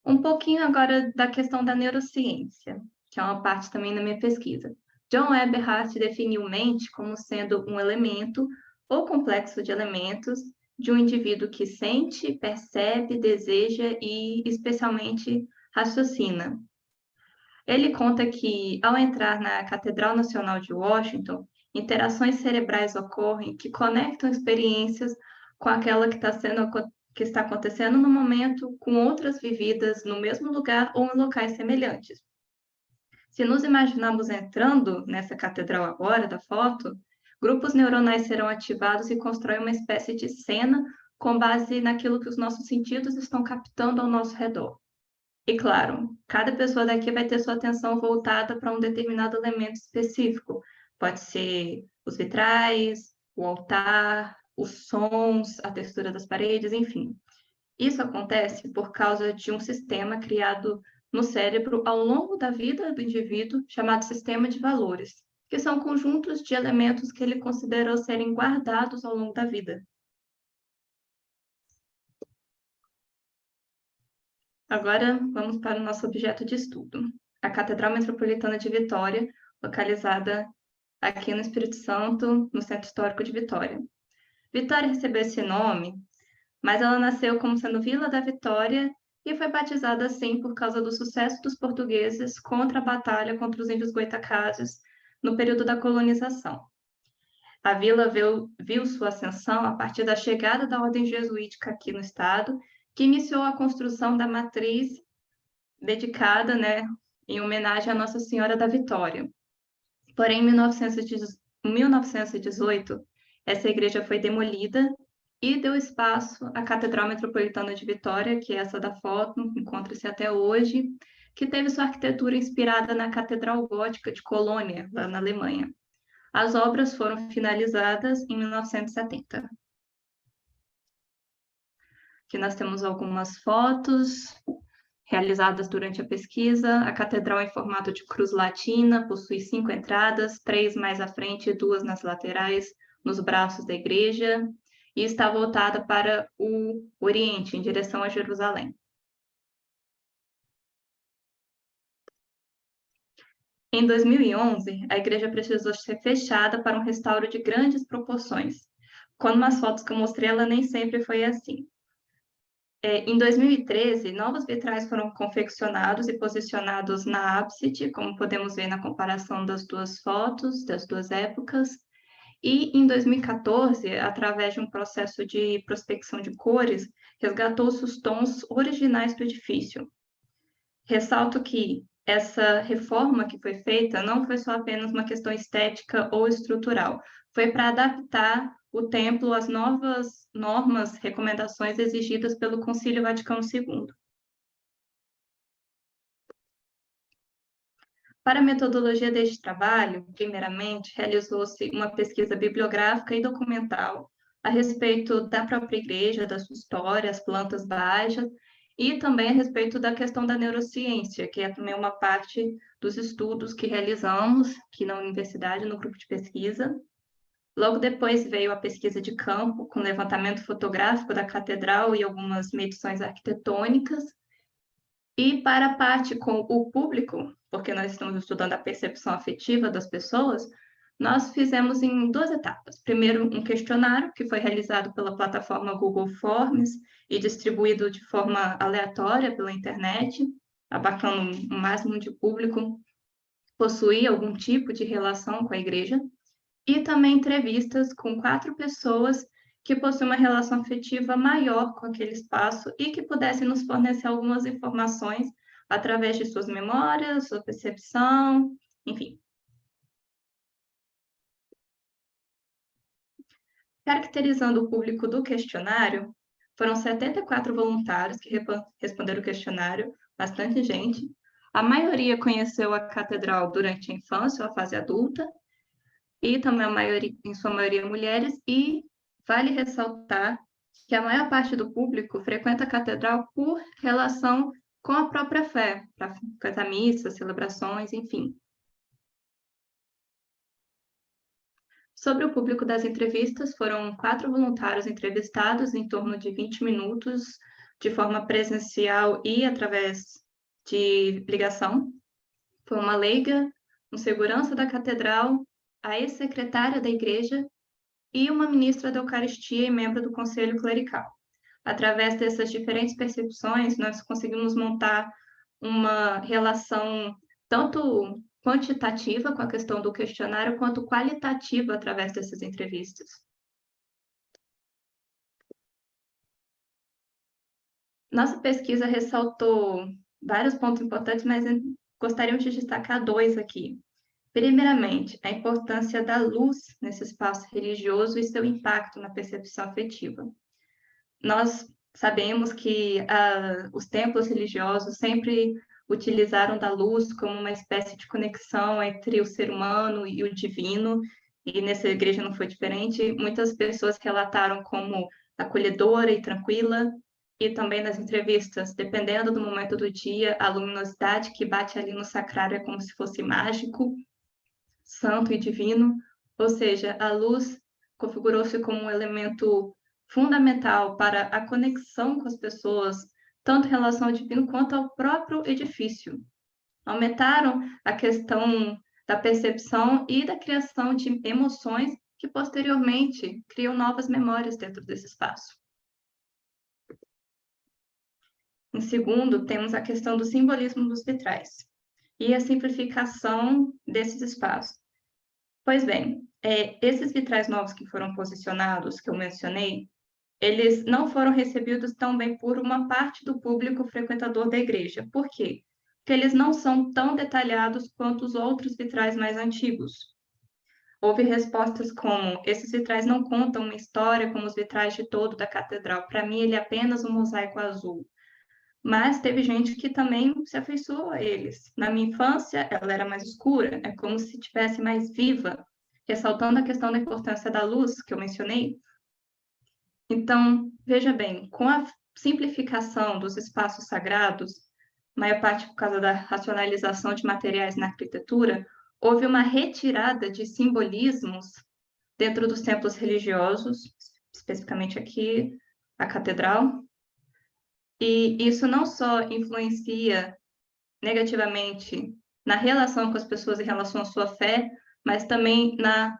Um pouquinho agora da questão da neurociência, que é uma parte também da minha pesquisa. John Eberhard definiu mente como sendo um elemento ou complexo de elementos de um indivíduo que sente, percebe, deseja e, especialmente, raciocina. Ele conta que, ao entrar na Catedral Nacional de Washington, interações cerebrais ocorrem que conectam experiências com aquela que está acontecendo no momento, com outras vividas no mesmo lugar ou em locais semelhantes. Se nos imaginarmos entrando nessa catedral agora, da foto, grupos neuronais serão ativados e constroem uma espécie de cena com base naquilo que os nossos sentidos estão captando ao nosso redor. E claro, cada pessoa daqui vai ter sua atenção voltada para um determinado elemento específico. Pode ser os vitrais, o altar, os sons, a textura das paredes, enfim. Isso acontece por causa de um sistema criado no cérebro ao longo da vida do indivíduo, chamado sistema de valores, que são conjuntos de elementos que ele considerou serem guardados ao longo da vida. Agora, vamos para o nosso objeto de estudo, a Catedral Metropolitana de Vitória, localizada aqui no Espírito Santo, no Centro Histórico de Vitória. Vitória recebeu esse nome, mas ela nasceu como sendo Vila da Vitória e foi batizada assim por causa do sucesso dos portugueses contra a batalha contra os índios goitacazes no período da colonização. A vila viu sua ascensão a partir da chegada da ordem jesuítica aqui no estado, que iniciou a construção da matriz dedicada, em homenagem à Nossa Senhora da Vitória. Porém, em 1918, essa igreja foi demolida e deu espaço à Catedral Metropolitana de Vitória, que é essa da foto, encontra-se até hoje, que teve sua arquitetura inspirada na Catedral Gótica de Colônia, lá na Alemanha. As obras foram finalizadas em 1970. Aqui nós temos algumas fotos realizadas durante a pesquisa. A catedral em formato de cruz latina, possui 5 entradas, 3 mais à frente e 2 nas laterais, nos braços da igreja, e está voltada para o Oriente, em direção a Jerusalém. Em 2011, a igreja precisou ser fechada para um restauro de grandes proporções. Quando nas fotos que eu mostrei, ela nem sempre foi assim. Em 2013, novos vitrais foram confeccionados e posicionados na ábside, como podemos ver na comparação das duas fotos, das duas épocas. E em 2014, através de um processo de prospecção de cores, resgatou-se os tons originais do edifício. Ressalto que essa reforma que foi feita não foi só apenas uma questão estética ou estrutural, foi para adaptar o templo às novas normas, recomendações exigidas pelo Concílio Vaticano II. Para a metodologia deste trabalho, primeiramente, realizou-se uma pesquisa bibliográfica e documental a respeito da própria igreja, da sua história, as plantas baixas, e também a respeito da questão da neurociência, que é também uma parte dos estudos que realizamos aqui na universidade, no grupo de pesquisa. Logo depois veio a pesquisa de campo, com levantamento fotográfico da catedral e algumas medições arquitetônicas. E para a parte com o público, porque nós estamos estudando a percepção afetiva das pessoas, nós fizemos em 2 etapas. Primeiro, um questionário, que foi realizado pela plataforma Google Forms e distribuído de forma aleatória pela internet, abarcando o máximo de público possuía algum tipo de relação com a igreja. E também entrevistas com 4 pessoas que possuem uma relação afetiva maior com aquele espaço e que pudessem nos fornecer algumas informações através de suas memórias, sua percepção, enfim. Caracterizando o público do questionário, foram 74 voluntários que responderam o questionário, bastante gente. A maioria conheceu a catedral durante a infância ou a fase adulta, e também a maioria, em sua maioria mulheres, e vale ressaltar que a maior parte do público frequenta a catedral por relação com a própria fé, para frequentar missas, celebrações, enfim. Sobre o público das entrevistas, foram 4 voluntários entrevistados em torno de 20 minutos, de forma presencial e através de ligação. Foi uma leiga, um segurança da catedral, a ex-secretária da igreja e uma ministra da Eucaristia e membro do Conselho Clerical. Através dessas diferentes percepções, nós conseguimos montar uma relação tanto quantitativa com a questão do questionário, quanto qualitativa através dessas entrevistas. Nossa pesquisa ressaltou vários pontos importantes, mas gostaríamos de destacar 2 aqui. Primeiramente, a importância da luz nesse espaço religioso e seu impacto na percepção afetiva. Nós sabemos que os templos religiosos sempre utilizaram da luz como uma espécie de conexão entre o ser humano e o divino, e nessa igreja não foi diferente. Muitas pessoas relataram como acolhedora e tranquila, e também nas entrevistas, dependendo do momento do dia, a luminosidade que bate ali no sacrário é como se fosse mágico, santo e divino, ou seja, a luz configurou-se como um elemento fundamental para a conexão com as pessoas, tanto em relação ao divino quanto ao próprio edifício. Aumentaram a questão da percepção e da criação de emoções que, posteriormente, criam novas memórias dentro desse espaço. Em segundo, temos a questão do simbolismo dos vitrais e a simplificação desses espaços. Pois bem, esses vitrais novos que foram posicionados, que eu mencionei, eles não foram recebidos tão bem por uma parte do público frequentador da igreja. Por quê? Porque eles não são tão detalhados quanto os outros vitrais mais antigos. Houve respostas como: esses vitrais não contam uma história como os vitrais de todo da catedral. Para mim, ele é apenas um mosaico azul. Mas teve gente que também se afeiçoou a eles. Na minha infância, ela era mais escura, é como se tivesse mais viva, ressaltando a questão da importância da luz que eu mencionei. Então, veja bem, com a simplificação dos espaços sagrados, maior parte por causa da racionalização de materiais na arquitetura, houve uma retirada de simbolismos dentro dos templos religiosos, especificamente aqui, a catedral. E isso não só influencia negativamente na relação com as pessoas em relação à sua fé, mas também na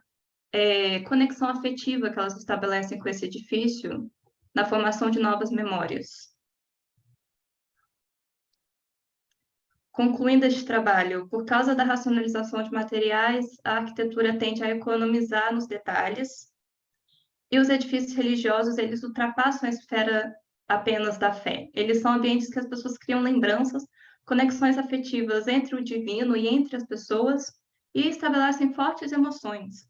conexão afetiva que elas estabelecem com esse edifício, na formação de novas memórias. Concluindo este trabalho, por causa da racionalização de materiais, a arquitetura tende a economizar nos detalhes, e os edifícios religiosos, eles ultrapassam a esfera apenas da fé. Eles são ambientes que as pessoas criam lembranças, conexões afetivas entre o divino e entre as pessoas, e estabelecem fortes emoções.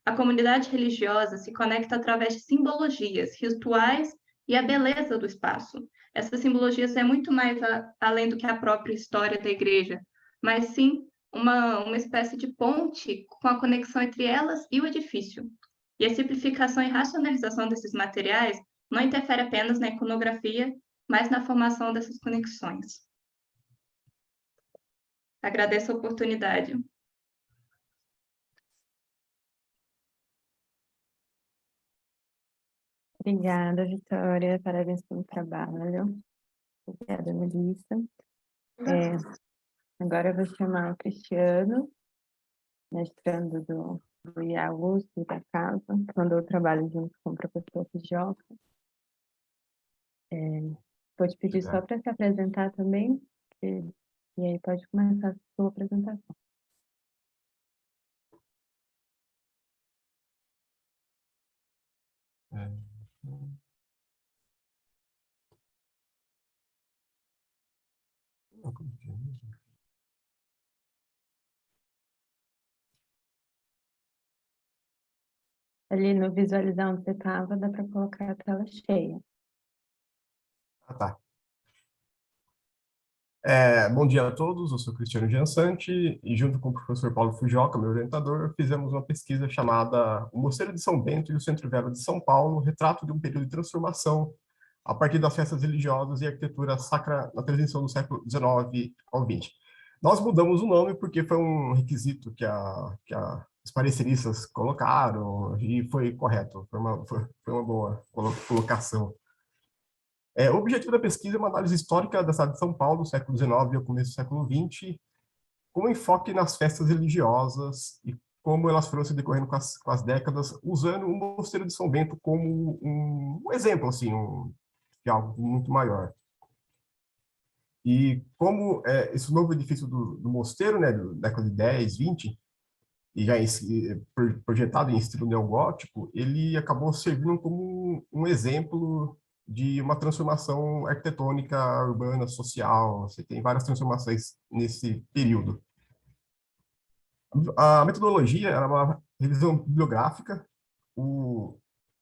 A comunidade religiosa se conecta através de simbologias, rituais e a beleza do espaço. Essas simbologias é muito mais além do que a própria história da igreja, mas sim uma espécie de ponte com a conexão entre elas e o edifício. E a simplificação e racionalização desses materiais não interfere apenas na iconografia, mas na formação dessas conexões. Agradeço a oportunidade. Obrigada, Vitória. Parabéns pelo trabalho. Obrigada, Melissa. Agora eu vou chamar o Cristiano, mestrando do IAUSP da casa, que mandou o trabalho junto com o professor Pijoca. Vou te pedir só para se apresentar também, e aí pode começar a sua apresentação. Ali no visualizar onde você estava, dá para colocar a tela cheia. Ah, tá. Bom dia a todos, eu sou Cristiano Giansante e junto com o professor Paulo Fujioka, meu orientador, fizemos uma pesquisa chamada O Mosteiro de São Bento e o Centro Velho de São Paulo, retrato de um período de transformação a partir das festas religiosas e arquitetura sacra na transição do século XIX ao XX. Nós mudamos o nome porque foi um requisito que os pareceristas colocaram e foi correto, foi uma boa colocação. O objetivo da pesquisa é uma análise histórica da cidade de São Paulo, do século XIX e ao começo do século XX, com enfoque nas festas religiosas e como elas foram se decorrendo com as décadas, usando o Mosteiro de São Bento como um exemplo, assim, de algo muito maior. E como esse novo edifício do mosteiro, né, da década de 10, 20, e já projetado em estilo neogótico, ele acabou servindo como um exemplo de uma transformação arquitetônica, urbana, social. Você tem várias transformações nesse período. A metodologia era uma revisão bibliográfica.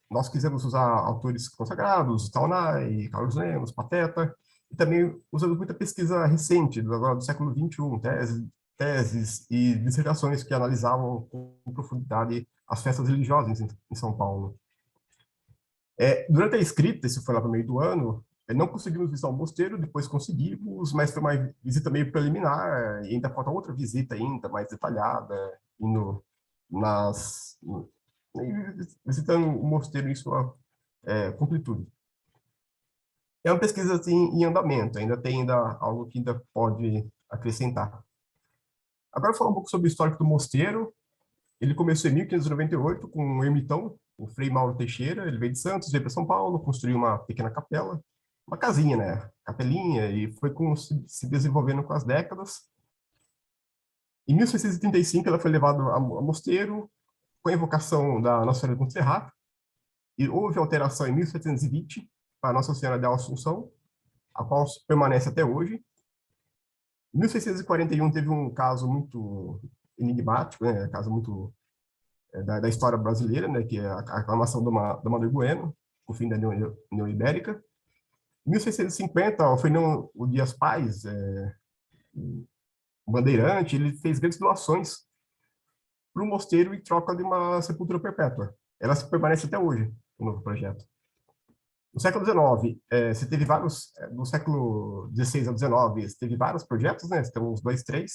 Nós quisemos usar autores consagrados, Taunay, Carlos Lemos, Pateta, e também usamos muita pesquisa recente, agora do século XXI, teses e dissertações que analisavam com profundidade as festas religiosas em São Paulo. Durante a escrita, isso foi lá para o meio do ano, não conseguimos visitar o mosteiro, depois conseguimos, mas foi uma visita meio preliminar, e ainda falta outra visita ainda mais detalhada, visitando o mosteiro em sua completude. É uma pesquisa assim, em andamento, ainda tem algo que ainda pode acrescentar. Agora, falar um pouco sobre o histórico do mosteiro. Ele começou em 1598 com um ermitão, o Frei Mauro Teixeira. Ele veio de Santos, veio para São Paulo, construiu uma pequena capela, uma casinha, né? Capelinha, e foi se desenvolvendo com as décadas. Em 1635, ela foi levada ao mosteiro, com a invocação da Nossa Senhora de Montserrat, e houve alteração em 1720 para Nossa Senhora da Assunção, a qual permanece até hoje. Em 1641 teve um caso muito enigmático, né? Caso muito da história brasileira, né, que é a aclamação do Manuel Bueno, o fim da União Ibérica. Em 1650, o Fernão Dias Pais, o bandeirante, ele fez grandes doações para o mosteiro em troca de uma sepultura perpétua. Ela se permanece até hoje, o novo projeto. No século XIX, você teve vários, no século XVI ao XIX, você teve vários projetos, né? Você tem uns 2, 3,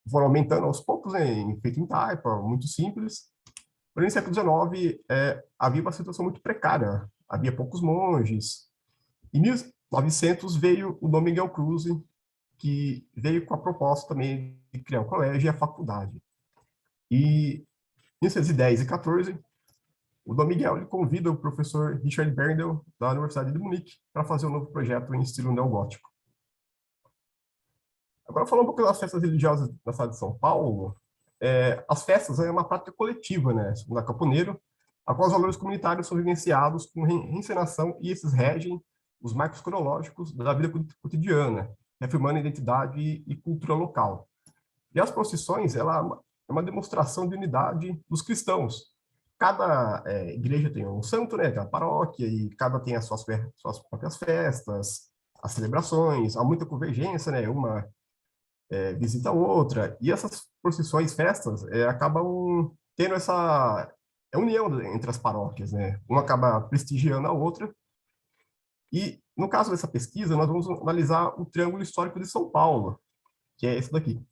foram aumentando aos poucos, né? Feito em taipa, muito simples. Porém, no século XIX, havia uma situação muito precária, havia poucos monges. Em 1900 veio o Dom Miguel Cruz, que veio com a proposta também de criar o colégio e a faculdade. E em 1910 e 14, o Dom Miguel ele convida o professor Richard Berndel, da Universidade de Munique, para fazer um novo projeto em estilo neogótico. Agora, falando um pouco das festas religiosas na cidade de São Paulo, as festas é uma prática coletiva, né, segundo a Caponeiro, a qual os valores comunitários são vivenciados com reencenação e esses regem os marcos cronológicos da vida cotidiana, reafirmando a identidade e cultura local. E as procissões, ela é uma demonstração de unidade dos cristãos. Cada igreja tem um santo, né, tem uma paróquia, e cada tem as suas próprias festas, as celebrações, há muita convergência, né, uma visita a outra, e essas procissões, festas, acabam tendo essa união entre as paróquias, né, uma acaba prestigiando a outra, e no caso dessa pesquisa, nós vamos analisar o Triângulo Histórico de São Paulo, que é esse daqui.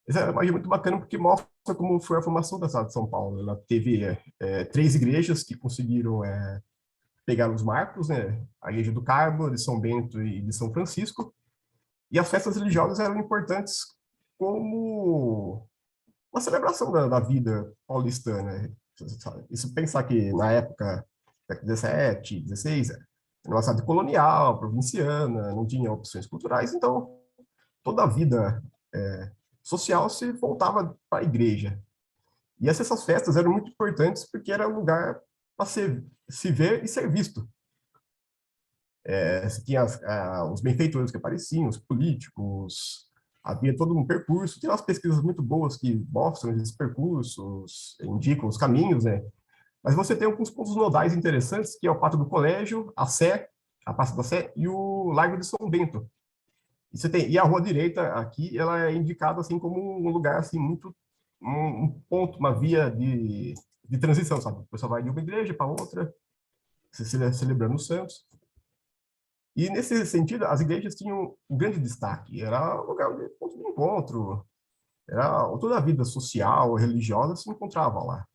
Essa é uma imagem muito bacana porque mostra como foi a formação da cidade de São Paulo. Ela teve 3 igrejas que conseguiram pegar os marcos, né? A Igreja do Carmo, de São Bento e de São Francisco. E as festas religiosas eram importantes como uma celebração da vida paulistana. Isso pensar que na época, século XVII, XVI, era uma cidade colonial, provinciana, não tinha opções culturais, então toda a vida social se voltava para a igreja. E essas festas eram muito importantes porque era um lugar para se ver e ser visto. Você tinha os benfeitores que apareciam, os políticos, havia todo um percurso, tem umas pesquisas muito boas que mostram esses percursos, indicam os caminhos, né? Mas você tem alguns pontos nodais interessantes, que é o Pátio do Colégio, a Sé, a Praça da Sé e o Largo de São Bento. E a rua direita aqui, ela é indicada assim como um lugar assim muito um ponto, uma via de transição, sabe? O pessoal vai de uma igreja para outra, celebrando os santos. E nesse sentido, as igrejas tinham um grande destaque. Era um lugar de ponto de encontro. Toda a vida social, religiosa se encontrava lá.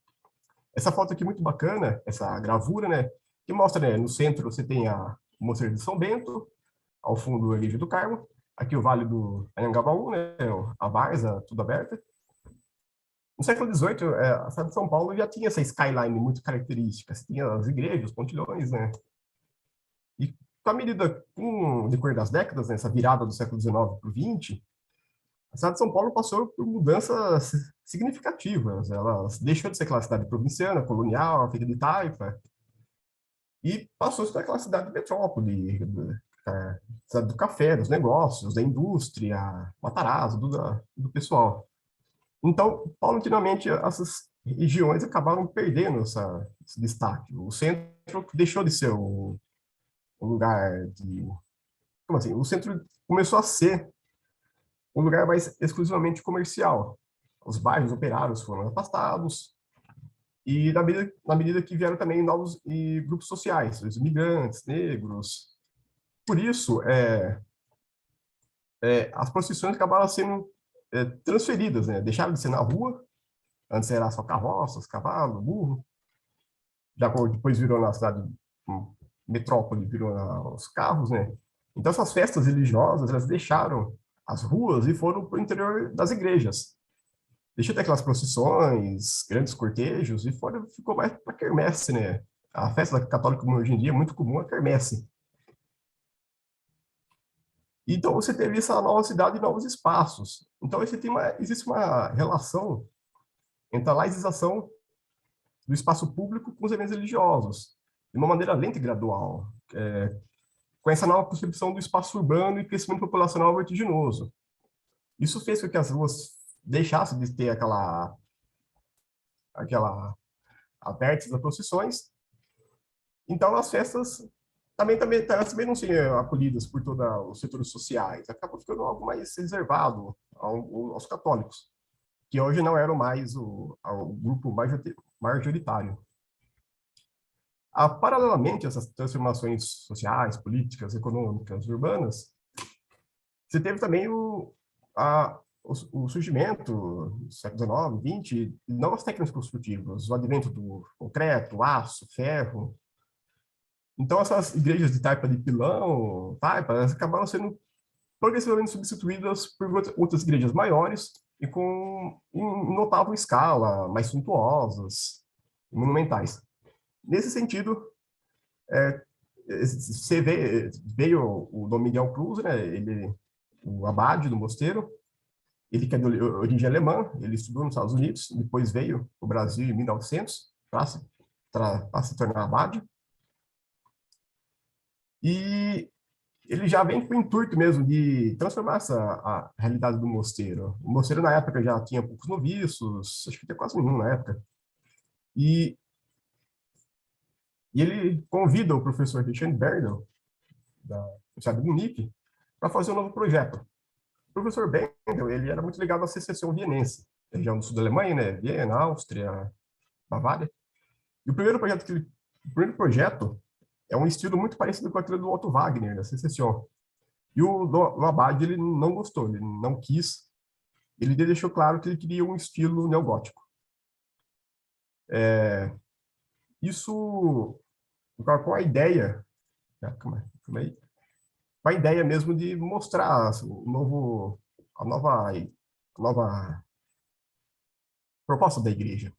Essa foto aqui é muito bacana, essa gravura, né? Que mostra, né? No centro você tem o Mosteiro de São Bento, ao fundo a Igreja do Carmo. Aqui o Vale do Anhangabaú, né? A várzea, tudo aberta. No século XVIII, a cidade de São Paulo já tinha essa skyline muito característica. Você tinha as igrejas, os pontilhões, né? E com o decorrer das décadas, né, essa virada do século XIX para o XX, a cidade de São Paulo passou por mudanças significativas. Ela deixou de ser aquela cidade provinciana, colonial, feita de taipa, e passou a ser aquela cidade de metrópole, cidade do café, dos negócios, da indústria, Matarazzo, do pessoal. Então, paulatinamente, essas regiões acabaram perdendo esse destaque. O centro deixou de ser um lugar de... Como assim? O centro começou a ser um lugar mais exclusivamente comercial. Os bairros operários foram afastados, e na medida que vieram também novos grupos sociais, os imigrantes, negros. Por isso, as procissões acabaram sendo transferidas, né? Deixaram de ser na rua, antes era só carroças, cavalo, burro, depois virou na cidade, metrópole, virou os carros, né? Então essas festas religiosas, elas deixaram as ruas e foram para o interior das igrejas. Deixou de ter aquelas procissões, grandes cortejos, e ficou mais para quermesse, né? A festa católica, como hoje em dia, é muito comum a quermesse. Então, você teve essa nova cidade e novos espaços. Então, existe uma relação entre a laicização do espaço público com os eventos religiosos, de uma maneira lenta e gradual, com essa nova concepção do espaço urbano e crescimento populacional vertiginoso. Isso fez com que as ruas deixassem de ter aquela aquela abertas das procissões. Então, as festas elas também não são acolhidas por todos os setores sociais, acaba ficando algo mais reservado aos católicos, que hoje não eram mais o grupo majoritário. Paralelamente a essas transformações sociais, políticas, econômicas, urbanas, você teve também o surgimento, no século XIX, XX, de novas técnicas construtivas, o advento do concreto, aço, ferro. Então, essas igrejas de taipa de pilão, elas acabaram sendo progressivamente substituídas por outras igrejas maiores e em notável escala, mais suntuosas, monumentais. Nesse sentido, veio o Dom Miguel Cruz, né, o abade do mosteiro, ele que é de origem alemã, ele estudou nos Estados Unidos, depois veio para o Brasil em 1900 para se tornar abade. E ele já vem com o intuito mesmo de transformar a realidade do mosteiro. O mosteiro, na época, já tinha poucos noviços, acho que tinha quase nenhum na época. E ele convida o professor Richard Berdel, da Universidade de Munique, para fazer um novo projeto. O professor Berdel, ele era muito ligado à secessão vienense, região do sul da Alemanha, né? Viena, Áustria, Bavária. E o primeiro projeto é um estilo muito parecido com aquele do Otto Wagner, da Secession. E o abade, ele não gostou, ele não quis. Ele deixou claro que ele queria um estilo neogótico. Isso com a ideia, com a ideia mesmo de mostrar a nova proposta da igreja.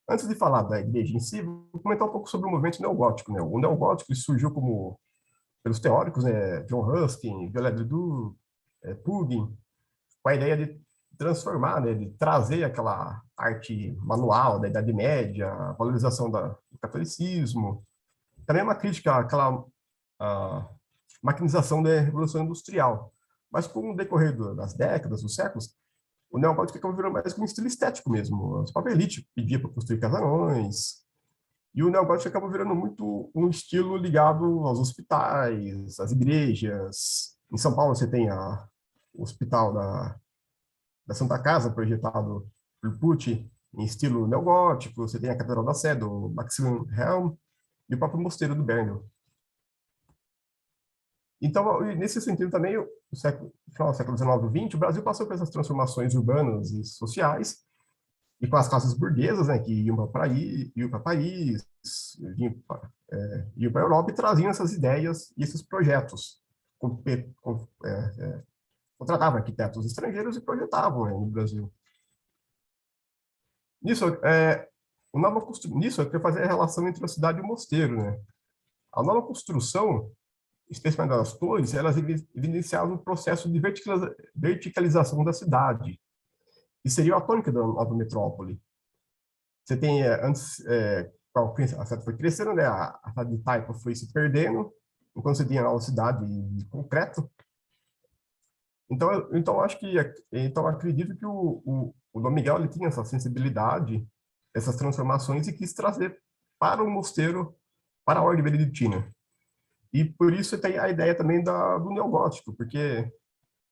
Antes de falar da igreja em si, vou comentar um pouco sobre o movimento neogótico. Né? O neogótico surgiu pelos teóricos, né? John Ruskin, Viollet-le-Duc, Pugin, com a ideia de transformar, né? De trazer aquela arte manual da Idade Média, a valorização do catolicismo. Também uma crítica àquela maquinização da Revolução Industrial. Mas com o decorrer das décadas, dos séculos, o neogótico acabou virando mais um estilo estético mesmo. A própria elite pedia para construir casarões. E o neogótico acabou virando muito um estilo ligado aos hospitais, às igrejas. Em São Paulo você tem o Hospital da Santa Casa, projetado por Pucci, em estilo neogótico. Você tem a Catedral da Sé, do Maximilian Helm, e o próprio Mosteiro do Bernal. Então, nesse sentido também, no final do século XIX e XX, o Brasil passou por essas transformações urbanas e sociais, e com as classes burguesas, né, que iam para Paris, iam para a Europa e traziam essas ideias e esses projetos. Contratavam arquitetos estrangeiros e projetavam, né, no Brasil. Nisso, eu quero fazer a relação entre a cidade e o mosteiro. Né? A nova construção, especialmente das torres, elas evidenciavam um processo de verticalização da cidade, e seria a tônica da nova metrópole. Você tem, antes, a cidade foi crescendo, né? A cidade de taipa foi se perdendo, enquanto você tinha a cidade de concreto. Então acredito que o Dom Miguel ele tinha essa sensibilidade, essas transformações, e quis trazer para o mosteiro, para a ordem beneditina. E por isso tem a ideia também do neogótico, porque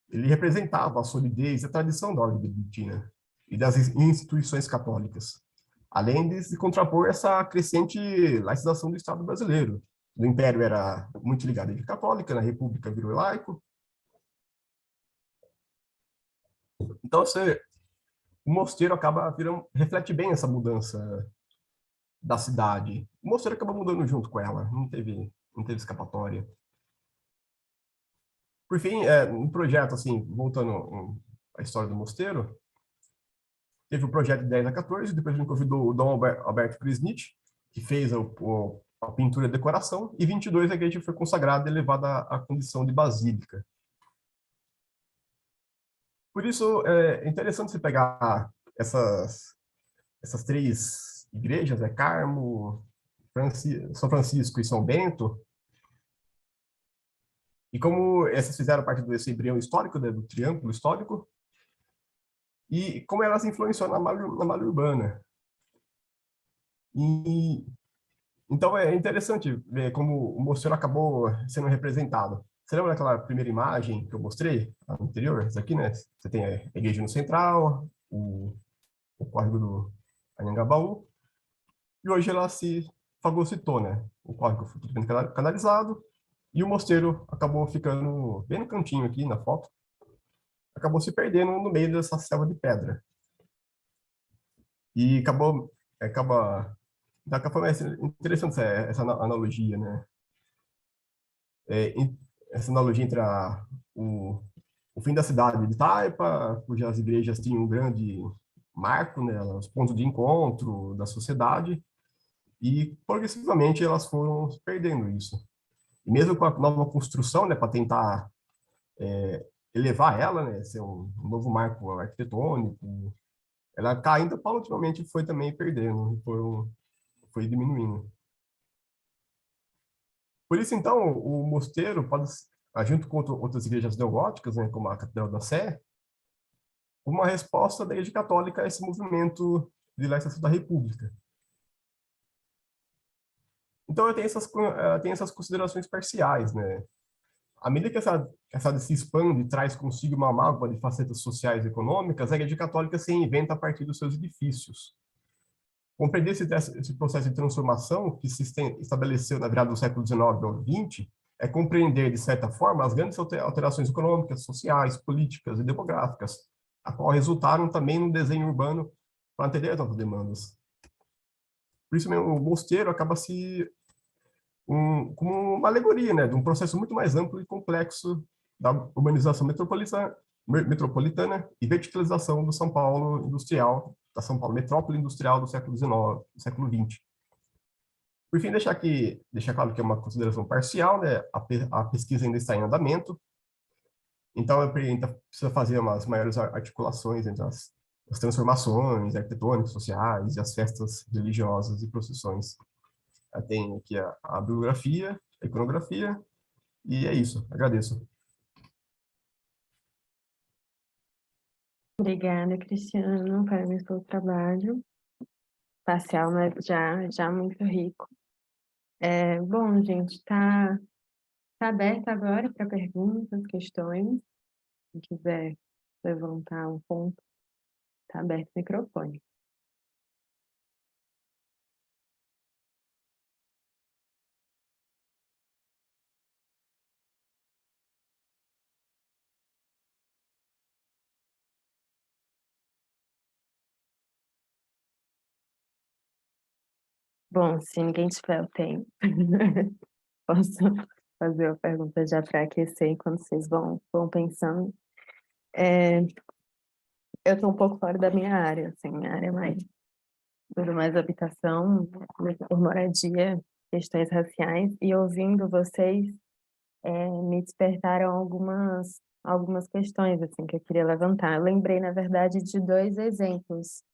ele representava a solidez e a tradição da ordem beneditina e das instituições católicas, além de se contrapor essa crescente laicização do Estado brasileiro. O Império era muito ligado à Igreja Católica, na República virou laico. Então, o mosteiro reflete bem essa mudança da cidade. O mosteiro acaba mudando junto com ela, não teve escapatória. Por fim, um projeto, assim, voltando à história do mosteiro, teve o projeto de 10 a 14, depois a gente convidou o Dom Alberto Krisnich, que fez a pintura e a decoração, e 22 a igreja foi consagrada e levada à condição de basílica. Por isso, é interessante você pegar essas três igrejas, Carmo, São Francisco e São Bento, e como essas fizeram parte desse embrião histórico, né, do triângulo histórico, e como elas influenciaram na malha urbana. E então é interessante ver como o mosteiro acabou sendo representado. Você lembra daquela primeira imagem que eu mostrei anterior? Essa aqui, né? Você tem a igreja no central, o córrego do Anhangabaú, e hoje ela se fagocitou, né? O córrego foi tudo bem canalizado, e o mosteiro acabou ficando bem no cantinho aqui na foto, acabou se perdendo no meio dessa selva de pedra. E acaba da forma interessante essa analogia, né? Essa analogia entre o fim da cidade de Taipa, cujas igrejas tinham um grande marco, né, os pontos de encontro da sociedade, e progressivamente elas foram perdendo isso. E mesmo com a nova construção, né, para tentar elevar ela, né, ser um novo marco arquitetônico, ela caindo paulatinamente foi também perdendo, foi diminuindo. Por isso, então, o mosteiro pode, junto com outras igrejas neogóticas, né, como a Catedral da Sé, uma resposta da Igreja Católica a esse movimento de laicização da República. Então, eu tenho essas considerações parciais, né? À medida que essa se expande e traz consigo uma mágoa de facetas sociais e econômicas, a Igreja Católica se reinventa a partir dos seus edifícios. Compreender esse processo de transformação que se estabeleceu na virada do século XIX ao XX é compreender, de certa forma, as grandes alterações econômicas, sociais, políticas e demográficas, a qual resultaram também no desenho urbano para atender às novas demandas. Por isso mesmo, o mosteiro acaba como uma alegoria, né, de um processo muito mais amplo e complexo da urbanização metropolitana e verticalização do São Paulo industrial, da São Paulo metrópole industrial do século XIX, do século XX. Por fim, deixar claro que é uma consideração parcial, né, a pesquisa ainda está em andamento, então ainda precisa fazer umas maiores articulações entre as transformações arquitetônicas, sociais e as festas religiosas e procissões. Tem aqui a bibliografia, a iconografia, e é isso. Agradeço. Obrigada, Cristiano, parabéns pelo trabalho. Parcial, mas já muito rico. Bom, gente, está aberto agora para perguntas, questões. Se quiser levantar um ponto, está aberto o microfone. Bom, se ninguém tiver, eu tenho. Posso fazer a pergunta já para aquecer enquanto vocês vão pensando. Eu estou um pouco fora da minha área, assim, minha área é mais habitação, por moradia, questões raciais, e ouvindo vocês, me despertaram algumas questões, assim, que eu queria levantar. Eu lembrei, na verdade, de 2 exemplos,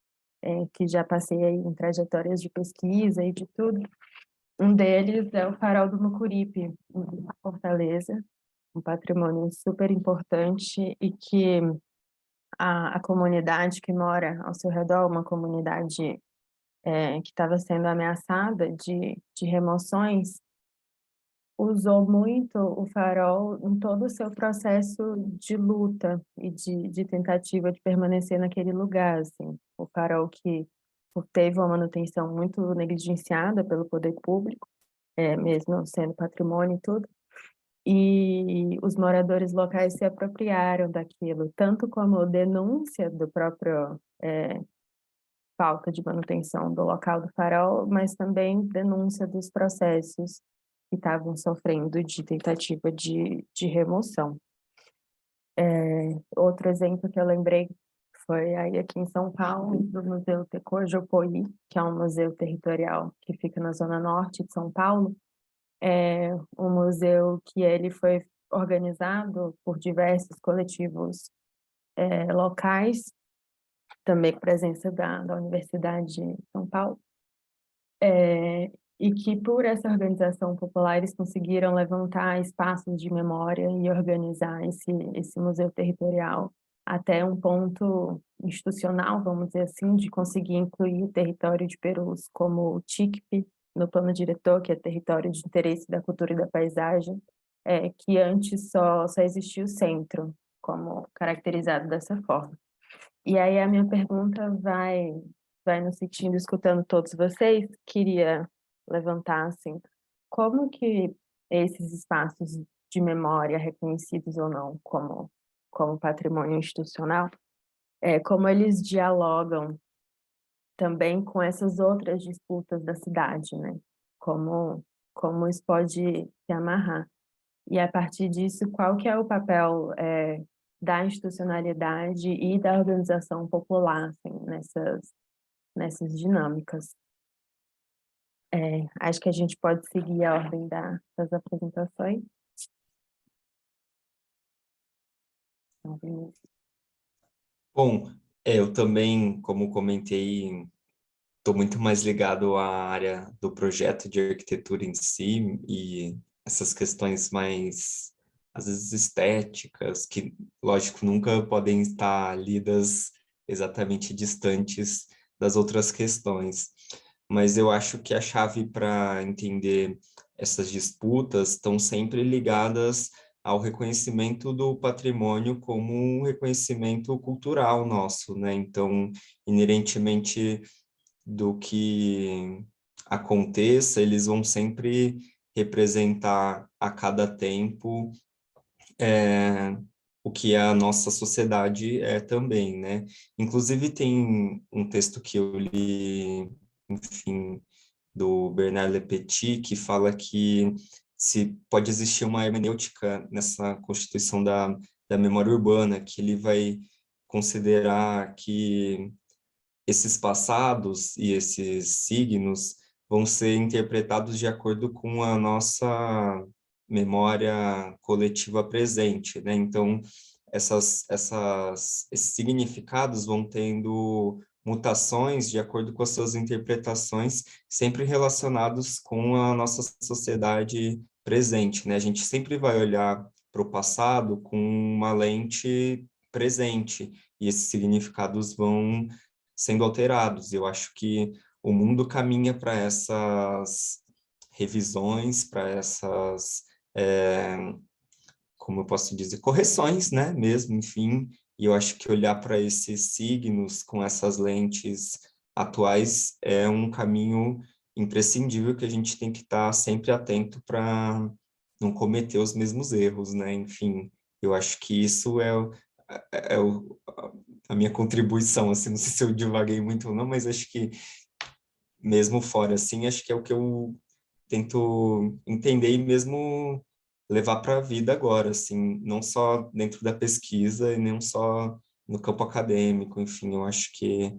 que já passei aí em trajetórias de pesquisa e de tudo. Um deles é o Farol do Mucuripe, em Fortaleza, um patrimônio super importante e que a comunidade que mora ao seu redor, uma comunidade que estava sendo ameaçada de remoções, usou muito o farol em todo o seu processo de luta e de tentativa de permanecer naquele lugar, assim. O farol que teve uma manutenção muito negligenciada pelo poder público, mesmo sendo patrimônio e tudo, e os moradores locais se apropriaram daquilo, tanto como denúncia do próprio falta de manutenção do local do farol, mas também denúncia dos processos que estavam sofrendo de tentativa de remoção. Outro exemplo que eu lembrei foi aí aqui em São Paulo, do Museu Tecojopoí, que é um museu territorial que fica na zona norte de São Paulo. É um museu que ele foi organizado por diversos coletivos locais, também com presença da Universidade de São Paulo, e que por essa organização popular eles conseguiram levantar espaços de memória e organizar esse museu territorial até um ponto institucional, vamos dizer assim, de conseguir incluir o território de Perus como o TICP no plano diretor, que é território de interesse da cultura e da paisagem, que antes só existia o centro, como caracterizado dessa forma. E aí a minha pergunta vai no sentido, escutando todos vocês, queria levantar, assim, como que esses espaços de memória, reconhecidos ou não como patrimônio institucional, como eles dialogam também com essas outras disputas da cidade, né? Como isso pode se amarrar. E a partir disso, qual que é o papel da institucionalidade e da organização popular assim, nessas dinâmicas? Acho que a gente pode seguir a ordem das apresentações. Então, Vinícius. Bom, eu também, como comentei, estou muito mais ligado à área do projeto de arquitetura em si e essas questões mais, às vezes, estéticas, que, lógico, nunca podem estar lidas exatamente distantes das outras questões. Mas eu acho que a chave para entender essas disputas estão sempre ligadas ao reconhecimento do patrimônio como um reconhecimento cultural nosso, né? Então, inerentemente do que aconteça, eles vão sempre representar a cada tempo o que a nossa sociedade é também, né? Inclusive tem um texto que eu li, enfim, do Bernard Lepetit, que fala que se pode existir uma hermenêutica nessa constituição da memória urbana, que ele vai considerar que esses passados e esses signos vão ser interpretados de acordo com a nossa memória coletiva presente, né? Então, esses significados vão tendo mutações de acordo com as suas interpretações, sempre relacionados com a nossa sociedade presente, né? A gente sempre vai olhar para o passado com uma lente presente, e esses significados vão sendo alterados. Eu acho que o mundo caminha para essas revisões, para essas, como eu posso dizer, correções, né, mesmo, enfim, e eu acho que olhar para esses signos com essas lentes atuais é um caminho imprescindível que a gente tem que estar sempre atento para não cometer os mesmos erros, né, enfim, eu acho que isso é a minha contribuição, assim, não sei se eu divaguei muito ou não, mas acho que mesmo fora, assim, acho que é o que eu tento entender e mesmo levar para a vida agora, assim, não só dentro da pesquisa e nem só no campo acadêmico, enfim, eu acho que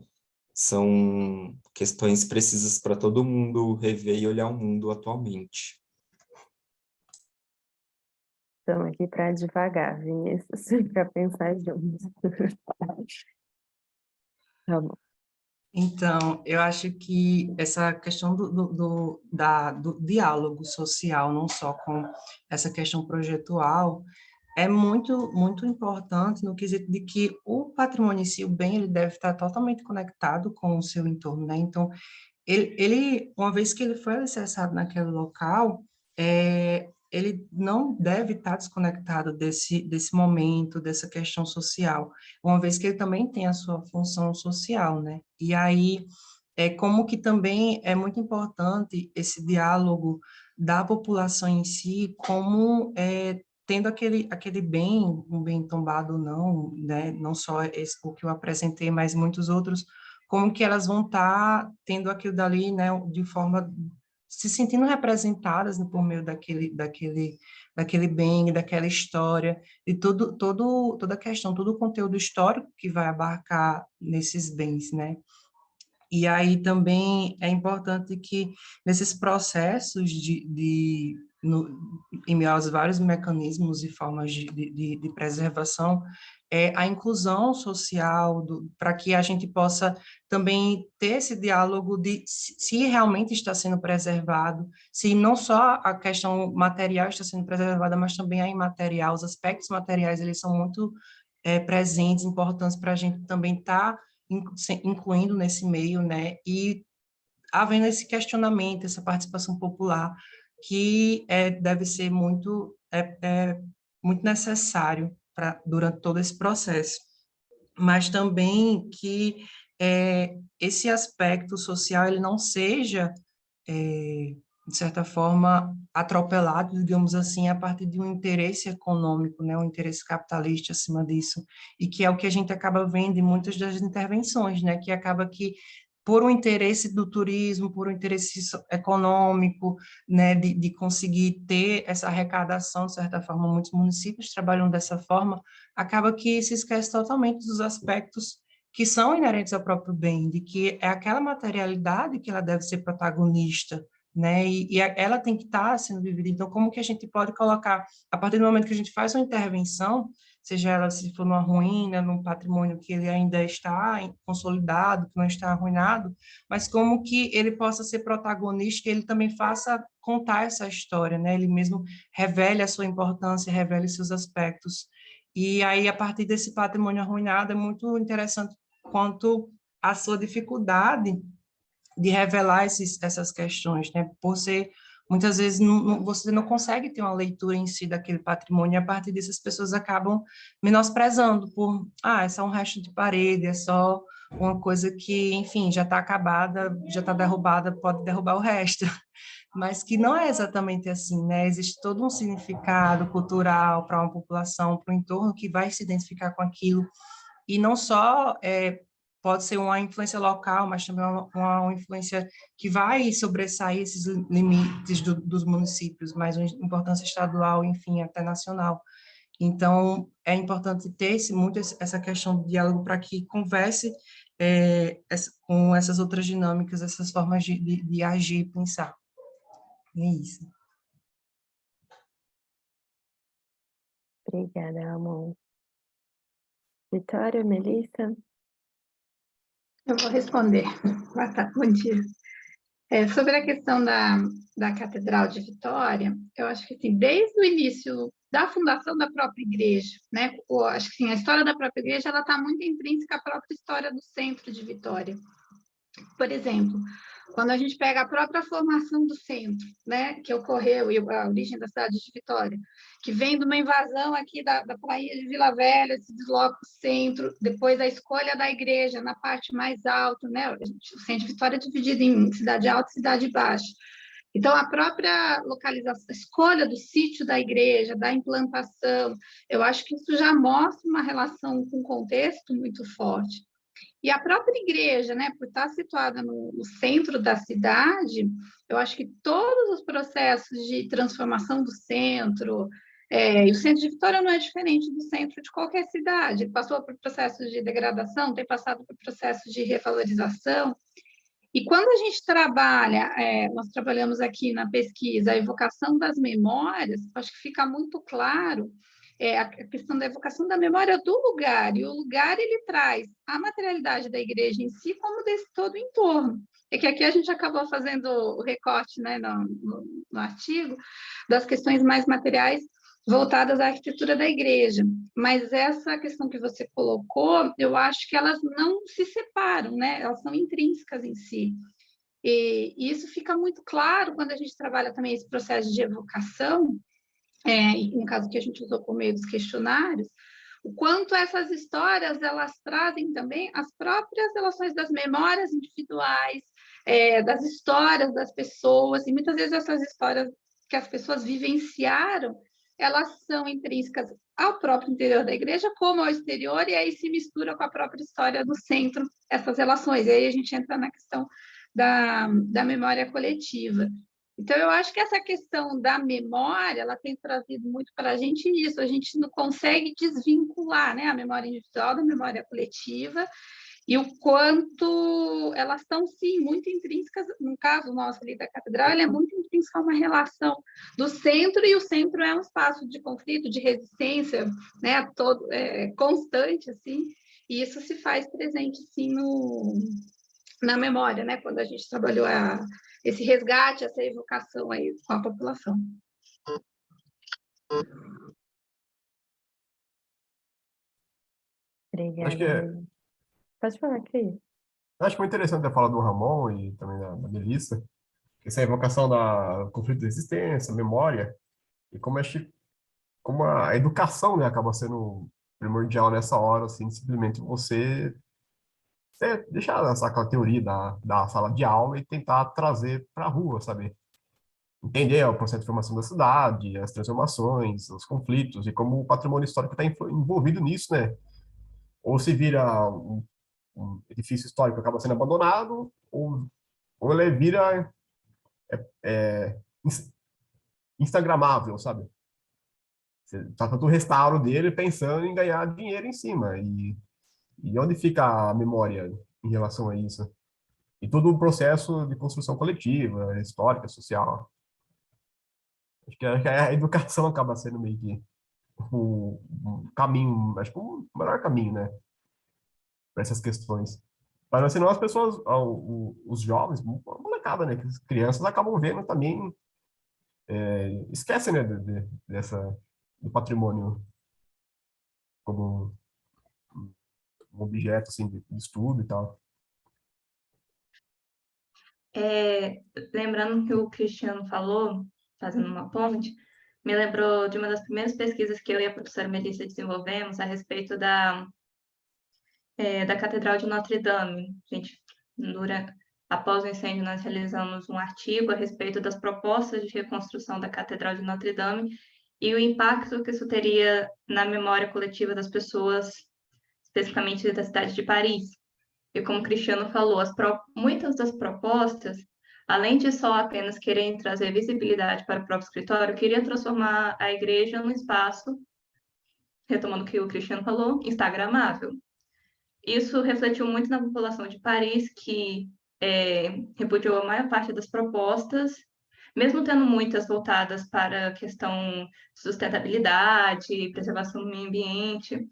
são questões precisas para todo mundo rever e olhar o mundo atualmente. Estamos aqui para devagar, Vinícius, para pensar juntos. Tá bom. Então, eu acho que essa questão do diálogo social, não só com essa questão projetual, é muito, muito importante no quesito de que o patrimônio em si, o bem, ele deve estar totalmente conectado com o seu entorno, né? Então, uma vez que ele foi alicerçado naquele local, ele não deve estar desconectado desse momento, dessa questão social, uma vez que ele também tem a sua função social, né? E aí, como que também é muito importante esse diálogo da população em si, como tendo aquele bem, um bem tombado ou não, né? Não só o que eu apresentei, mas muitos outros, como que elas vão estar tendo aquilo dali, né, de forma se sentindo representadas, né, por meio daquele bem, daquela história, e toda a questão, todo o conteúdo histórico que vai abarcar nesses bens, né? E aí também é importante que nesses processos em meio aos vários mecanismos e formas de preservação, a inclusão social, para que a gente possa também ter esse diálogo de se realmente está sendo preservado, se não só a questão material está sendo preservada, mas também a imaterial, os aspectos materiais, eles são muito presentes, importantes para a gente também estar incluindo nesse meio, né? E havendo esse questionamento, essa participação popular, que deve ser muito necessário durante todo esse processo. Mas também que esse aspecto social ele não seja, de certa forma, atropelado, digamos assim, a partir de um interesse econômico, né, um interesse capitalista acima disso, e que é o que a gente acaba vendo em muitas das intervenções, né, que acaba que por um interesse do turismo, por um interesse econômico, né, de conseguir ter essa arrecadação, de certa forma, muitos municípios trabalham dessa forma, acaba que se esquece totalmente dos aspectos que são inerentes ao próprio bem, de que é aquela materialidade que ela deve ser protagonista, né, e ela tem que estar sendo vivida. Então, como que a gente pode colocar, a partir do momento que a gente faz uma intervenção, seja ela se for numa ruína, num patrimônio que ele ainda está consolidado, que não está arruinado, mas como que ele possa ser protagonista, que ele também faça contar essa história, né? Ele mesmo revele a sua importância, revele seus aspectos. E aí, a partir desse patrimônio arruinado, é muito interessante quanto a sua dificuldade de revelar essas questões, né? Por ser, muitas vezes, você não consegue ter uma leitura em si daquele patrimônio, e a partir disso as pessoas acabam menosprezando é só um resto de parede, é só uma coisa que, enfim, já está acabada, já está derrubada, pode derrubar o resto. Mas que não é exatamente assim, né? Existe todo um significado cultural para uma população, para o entorno que vai se identificar com aquilo, e não só pode ser uma influência local, mas também uma influência que vai sobressair esses limites dos municípios, mas uma importância estadual, enfim, até nacional. Então, é importante ter muito essa questão de diálogo para que converse com essas outras dinâmicas, essas formas de agir e pensar. É isso. Obrigada, amor. Vitória, Melissa? Eu vou responder. Boa tarde, bom dia. Sobre a questão da Catedral de Vitória, eu acho que assim, desde o início da fundação da própria igreja, né? Acho que assim, a história da própria igreja ela está muito intrínseca à própria história do centro de Vitória. Por exemplo, quando a gente pega a própria formação do centro, né, que ocorreu, e a origem da cidade de Vitória, que vem de uma invasão aqui da praia de Vila Velha, se desloca para o centro, depois a escolha da igreja na parte mais alta, né, o centro de Vitória é dividido em cidade alta e cidade baixa. Então, a própria localização, a escolha do sítio da igreja, da implantação, eu acho que isso já mostra uma relação com o contexto muito forte. E a própria igreja, né, por estar situada no centro da cidade, eu acho que todos os processos de transformação do centro, e o centro de Vitória não é diferente do centro de qualquer cidade, ele passou por processos de degradação, tem passado por processos de revalorização, e quando a gente trabalha, nós trabalhamos aqui na pesquisa, a evocação das memórias, acho que fica muito claro a questão da evocação da memória do lugar, e o lugar ele traz a materialidade da igreja em si, como desse todo o entorno. É que aqui a gente acabou fazendo o recorte, né, no artigo, das questões mais materiais voltadas à arquitetura da igreja. Mas essa questão que você colocou, eu acho que elas não se separam, né? Elas são intrínsecas em si. E isso fica muito claro quando a gente trabalha também esse processo de evocação, no caso que a gente usou por meio dos questionários, o quanto essas histórias elas trazem também as próprias relações das memórias individuais, das histórias das pessoas, e muitas vezes essas histórias que as pessoas vivenciaram, elas são intrínsecas ao próprio interior da igreja, como ao exterior, e aí se mistura com a própria história do centro, essas relações. E aí a gente entra na questão da memória coletiva. Então, eu acho que essa questão da memória, ela tem trazido muito para a gente isso, a gente não consegue desvincular, né, a memória individual da memória coletiva, e o quanto elas estão, sim, muito intrínsecas, no caso nosso ali da catedral, ela é muito intrínseca a uma relação do centro, e o centro é um espaço de conflito, de resistência, né, constante, assim, e isso se faz presente, sim, na memória, né, quando a gente trabalhou esse resgate, essa evocação aí com a população. Obrigada, Acho que é, Luiz. Pode falar, Cris. acho muito interessante a fala do Ramon e também da Melissa, essa evocação da conflito de existência, memória, e como a educação, né, acaba sendo primordial nessa hora, assim, simplesmente você deixar aquela teoria da sala de aula e tentar trazer para a rua, sabe? Entender o processo de formação da cidade, as transformações, os conflitos e como o patrimônio histórico está envolvido nisso, né? Ou se vira um edifício histórico que acaba sendo abandonado, ou ele vira ins- instagramável, sabe? Você tá todo o restauro dele pensando em ganhar dinheiro em cima. E onde fica a memória em relação a isso? E todo o processo de construção coletiva, histórica, social. Acho que a educação acaba sendo meio que um caminho, acho que o melhor caminho, né, para essas questões. Para senão as pessoas, os jovens, a molecada, né, que as crianças acabam vendo também, esquecem, né, do patrimônio como um objeto, assim, de estudo e tal. Lembrando que o Cristiano falou, fazendo uma ponte, me lembrou de uma das primeiras pesquisas que eu e a professora Melissa desenvolvemos a respeito da Catedral de Notre Dame. A gente, após o incêndio, nós realizamos um artigo a respeito das propostas de reconstrução da Catedral de Notre Dame e o impacto que isso teria na memória coletiva das pessoas, especificamente da cidade de Paris. E como o Cristiano falou, muitas das propostas, além de só apenas querem trazer visibilidade para o próprio escritório, queria transformar a igreja num espaço, retomando o que o Cristiano falou, instagramável. Isso refletiu muito na população de Paris, que repudiou a maior parte das propostas, mesmo tendo muitas voltadas para a questão de sustentabilidade, preservação do meio ambiente.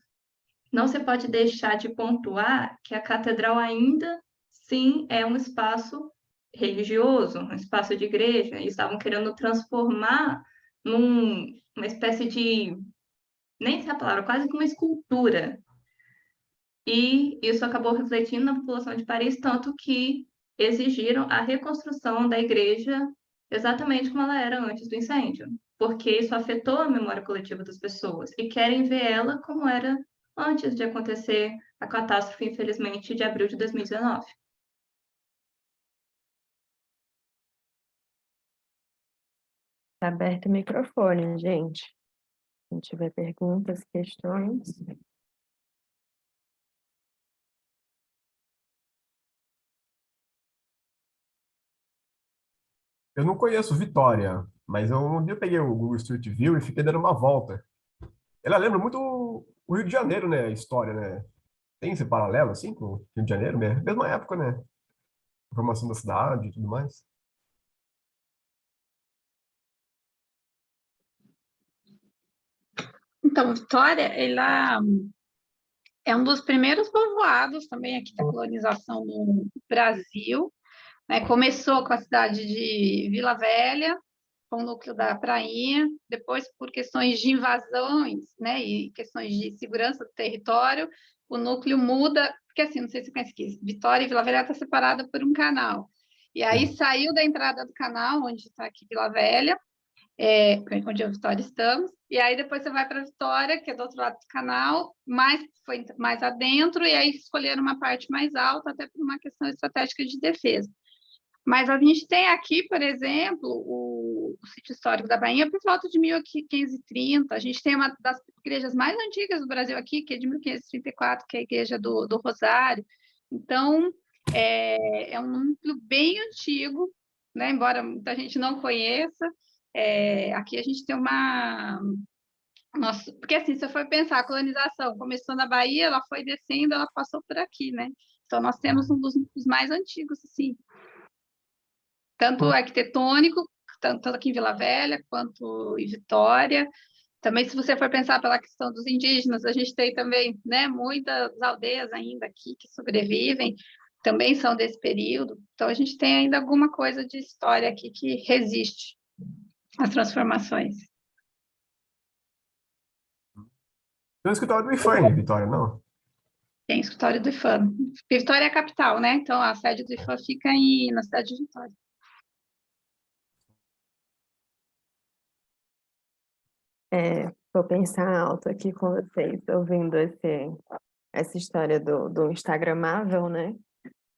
Não se pode deixar de pontuar que a catedral ainda, sim, é um espaço religioso, um espaço de igreja, e estavam querendo transformar numa espécie de, nem sei a palavra, quase que uma escultura. E isso acabou refletindo na população de Paris, tanto que exigiram a reconstrução da igreja exatamente como ela era antes do incêndio, porque isso afetou a memória coletiva das pessoas e querem ver ela como era antes de acontecer a catástrofe, infelizmente, de abril de 2019. Tá aberto o microfone, gente. Se tiver perguntas, questões. Eu não conheço Vitória, mas um dia eu peguei o Google Street View e fiquei dando uma volta. Ela lembra muito o Rio de Janeiro, né? A história, né? Tem esse paralelo, assim, com o Rio de Janeiro, né? Mesma época, né? A formação da cidade e tudo mais. Então, Vitória, ela é um dos primeiros povoados também aqui da colonização no Brasil, né? Começou com a cidade de Vila Velha, com o núcleo da Prainha, depois por questões de invasões, né, e questões de segurança do território, o núcleo muda, porque assim, não sei se você conhece aqui, Vitória e Vila Velha está separada por um canal, e aí saiu da entrada do canal, onde está aqui Vila Velha, onde eu e Vitória estamos, e aí depois você vai para Vitória, que é do outro lado do canal, foi mais adentro, e aí escolheram uma parte mais alta, até por uma questão estratégica de defesa. Mas a gente tem aqui, por exemplo, o sítio histórico da Bainha por volta de 1530. A gente tem uma das igrejas mais antigas do Brasil aqui, que é de 1534, que é a igreja do Rosário. Então, é um núcleo bem antigo, né? Embora muita gente não conheça. Aqui a gente tem uma... Nossa, porque assim, se você for pensar, a colonização começou na Bahia, ela foi descendo, ela passou por aqui, né? Então, nós temos um dos núcleos mais antigos, assim, tanto arquitetônico, tanto aqui em Vila Velha, quanto em Vitória. Também, se você for pensar pela questão dos indígenas, a gente tem também, né, muitas aldeias ainda aqui que sobrevivem, também são desse período. Então, a gente tem ainda alguma coisa de história aqui que resiste às transformações. Tem um escritório do IFAM, Vitória, não? Tem escritório do IFAM. Vitória é a capital, né? Então, a sede do IFAM fica na cidade de Vitória. Vou pensar alto aqui com vocês, ouvindo essa história do Instagramável, né?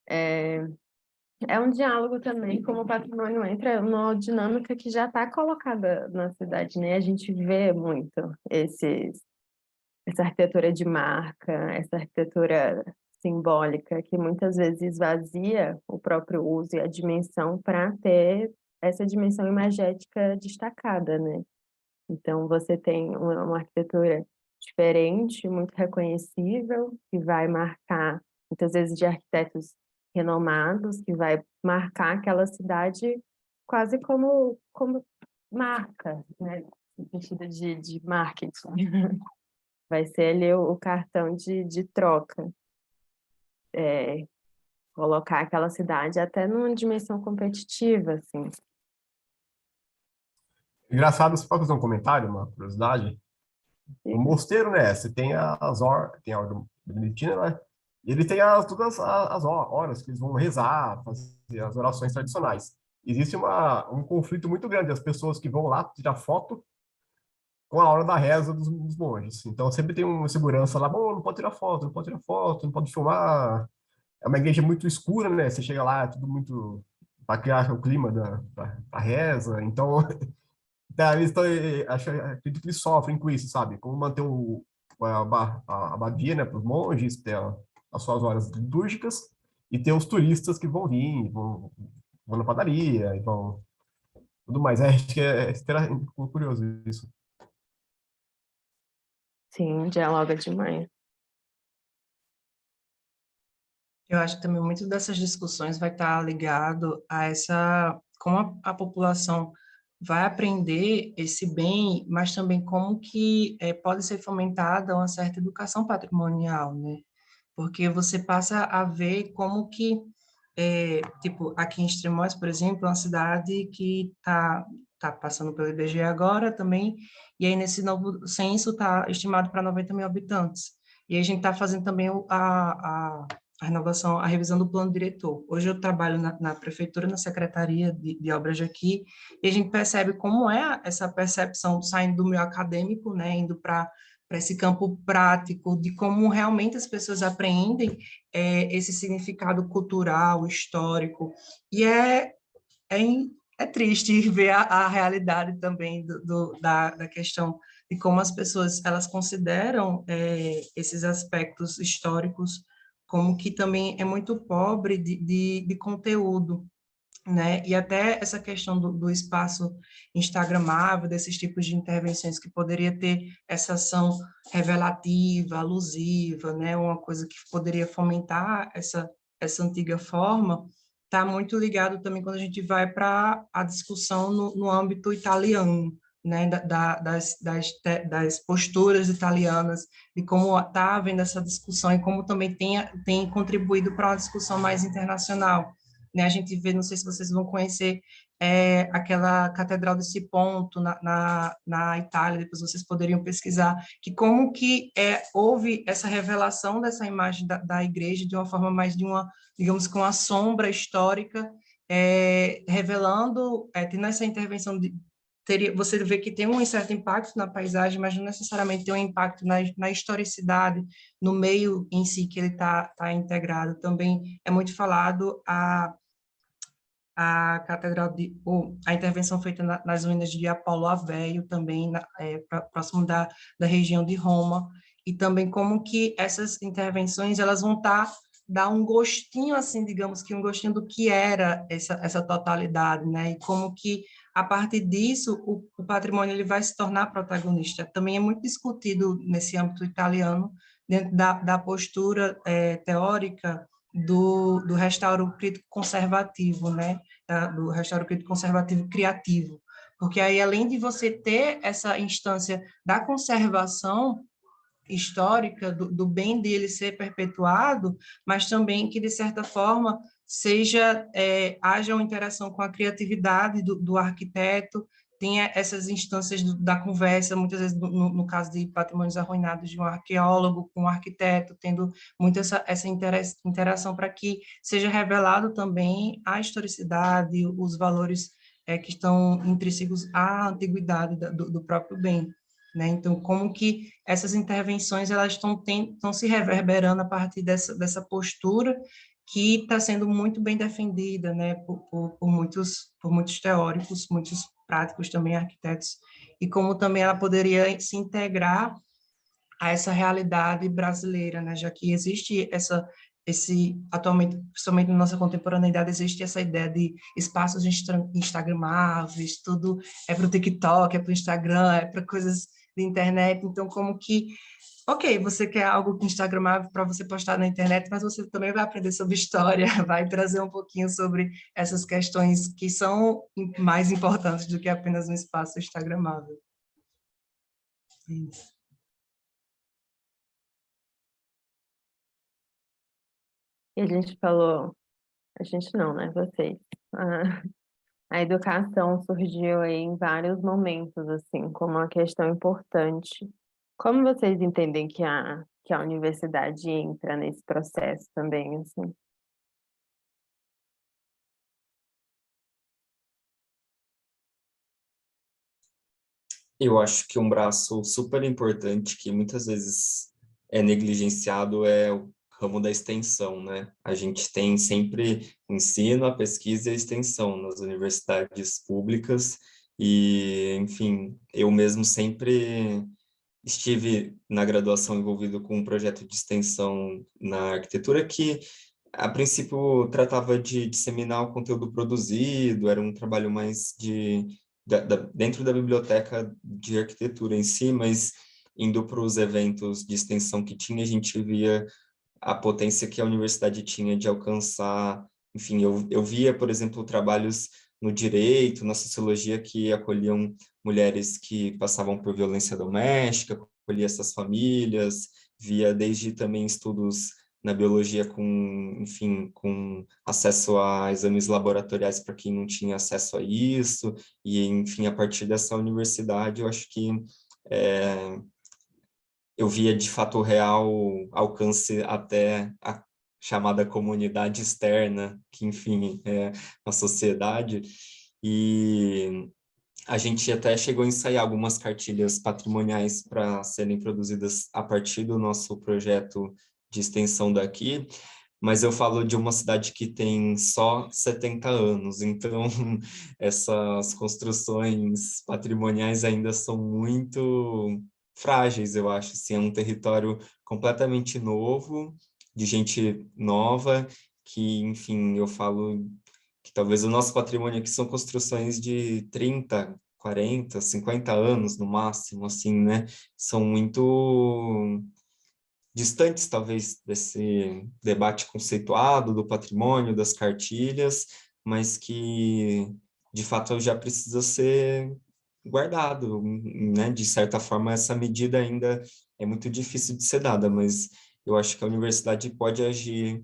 É um diálogo também, como o patrimônio entra numa dinâmica que já está colocada na cidade, né? A gente vê muito essa arquitetura de marca, essa arquitetura simbólica, que muitas vezes esvazia o próprio uso e a dimensão para ter essa dimensão imagética destacada, né? Então, você tem uma arquitetura diferente, muito reconhecível, que vai marcar, muitas vezes, de arquitetos renomados, que vai marcar aquela cidade quase como marca, né? No sentido de marketing. Vai ser ali o cartão de troca. Colocar aquela cidade até numa dimensão competitiva, assim. Engraçado, você pode fazer um comentário, uma curiosidade? O mosteiro, né? Você tem tem a ordem beneditina, né? E ele tem todas as horas que eles vão rezar, fazer as orações tradicionais. Existe um conflito muito grande das pessoas que vão lá tirar foto com a hora da reza dos monges. Então sempre tem um segurança lá, bom, não pode tirar foto, não pode tirar foto, não pode filmar. É uma igreja muito escura, né? Você chega lá, é tudo muito para criar o clima da reza. Então, eles estão, acredito que eles sofrem com isso, sabe? Como manter a abadia, né, para os monges, ter as suas horas litúrgicas, e ter os turistas que vão vir, vão na padaria, e vão tudo mais. Acho que é curioso isso. Sim, dialoga demais. Eu acho que também muito dessas discussões vai estar ligado a como a população vai aprender esse bem, mas também como que pode ser fomentada uma certa educação patrimonial, né? Porque você passa a ver como que, tipo, aqui em Extremóis, por exemplo, é uma cidade que tá passando pelo IBGE agora também, e aí nesse novo censo está estimado para 90 mil habitantes. E a gente está fazendo também a renovação, a revisão do plano diretor. Hoje eu trabalho na prefeitura, na secretaria de obras de aqui, e a gente percebe como é essa percepção saindo do meio acadêmico, né, indo para esse campo prático de como realmente as pessoas apreendem esse significado cultural, histórico, e é triste ver a realidade também da questão de como as pessoas elas consideram esses aspectos históricos como que também é muito pobre de conteúdo, né? E até essa questão do espaço instagramável, desses tipos de intervenções que poderia ter essa ação revelativa, alusiva, né? Uma coisa que poderia fomentar essa antiga forma, está muito ligado também quando a gente vai para a discussão no âmbito italiano, né? Das posturas italianas, de como está havendo essa discussão e como também tem contribuído para uma discussão mais internacional, né? A gente vê, não sei se vocês vão conhecer, aquela Catedral de Siponto na Itália, depois vocês poderiam pesquisar, que como que houve essa revelação dessa imagem da igreja de uma forma mais digamos, com uma sombra histórica, revelando, tendo essa intervenção você vê que tem um certo impacto na paisagem, mas não necessariamente tem um impacto na historicidade, no meio em si que ele tá integrado. Também é muito falado a catedral a intervenção feita nas ruínas de Apolo Aveio, também próximo da região de Roma, e também como que essas intervenções elas vão dar um gostinho, assim, digamos que um gostinho do que era essa totalidade, né? E como que, a partir disso, o patrimônio ele vai se tornar protagonista. Também é muito discutido nesse âmbito italiano, dentro da postura teórica do restauro crítico conservativo, né? Do restauro crítico conservativo criativo. Porque aí, além de você ter essa instância da conservação histórica do bem dele ser perpetuado, mas também que, de certa forma, haja uma interação com a criatividade do arquiteto, tem essas instâncias da conversa, muitas vezes no caso de patrimônios arruinados, de um arqueólogo com um arquiteto, tendo muito essa interação para que seja revelado também a historicidade, os valores que estão intrínsecos à antiguidade do próprio bem. Né? Então, como que essas intervenções elas estão se reverberando a partir dessa postura que está sendo muito bem defendida, né, por muitos teóricos, muitos práticos também, arquitetos, e como também ela poderia se integrar a essa realidade brasileira, né, já que existe atualmente, principalmente na nossa contemporaneidade, existe essa ideia de espaços instagramáveis, tudo é para o TikTok, é para o Instagram, é para coisas de internet, então como que ok, você quer algo instagramável para você postar na internet, mas você também vai aprender sobre história, vai trazer um pouquinho sobre essas questões que são mais importantes do que apenas um espaço instagramável. Isso. E a gente falou, a gente não, né? Vocês. A educação surgiu aí em vários momentos, assim, como uma questão importante. Como vocês entendem que a universidade entra nesse processo também, assim? Eu acho que um braço super importante que muitas vezes é negligenciado é o ramo da extensão, né? A gente tem sempre ensino, a pesquisa e a extensão nas universidades públicas e, enfim, eu mesmo sempre estive na graduação envolvido com um projeto de extensão na arquitetura que, a princípio, tratava de disseminar o conteúdo produzido, era um trabalho mais dentro da biblioteca de arquitetura em si, mas indo para os eventos de extensão que tinha, a gente via a potência que a universidade tinha de alcançar, enfim, eu via, por exemplo, trabalhos no direito, na sociologia, que acolhiam mulheres que passavam por violência doméstica, acolhia essas famílias, via desde também estudos na biologia com, enfim, com acesso a exames laboratoriais para quem não tinha acesso a isso, e, enfim, a partir dessa universidade, eu acho que eu via de fato real alcance até a chamada comunidade externa, que, enfim, é a sociedade, e a gente até chegou a ensaiar algumas cartilhas patrimoniais para serem produzidas a partir do nosso projeto de extensão daqui, mas eu falo de uma cidade que tem só 70 anos, então essas construções patrimoniais ainda são muito frágeis, eu acho, assim, é um território completamente novo, de gente nova, que, enfim, eu falo que talvez o nosso patrimônio aqui são construções de 30, 40, 50 anos no máximo, assim, né? São muito distantes, talvez, desse debate conceituado do patrimônio, das cartilhas, mas que, de fato, já precisa ser guardado, né? De certa forma, essa medida ainda é muito difícil de ser dada, mas eu acho que a universidade pode agir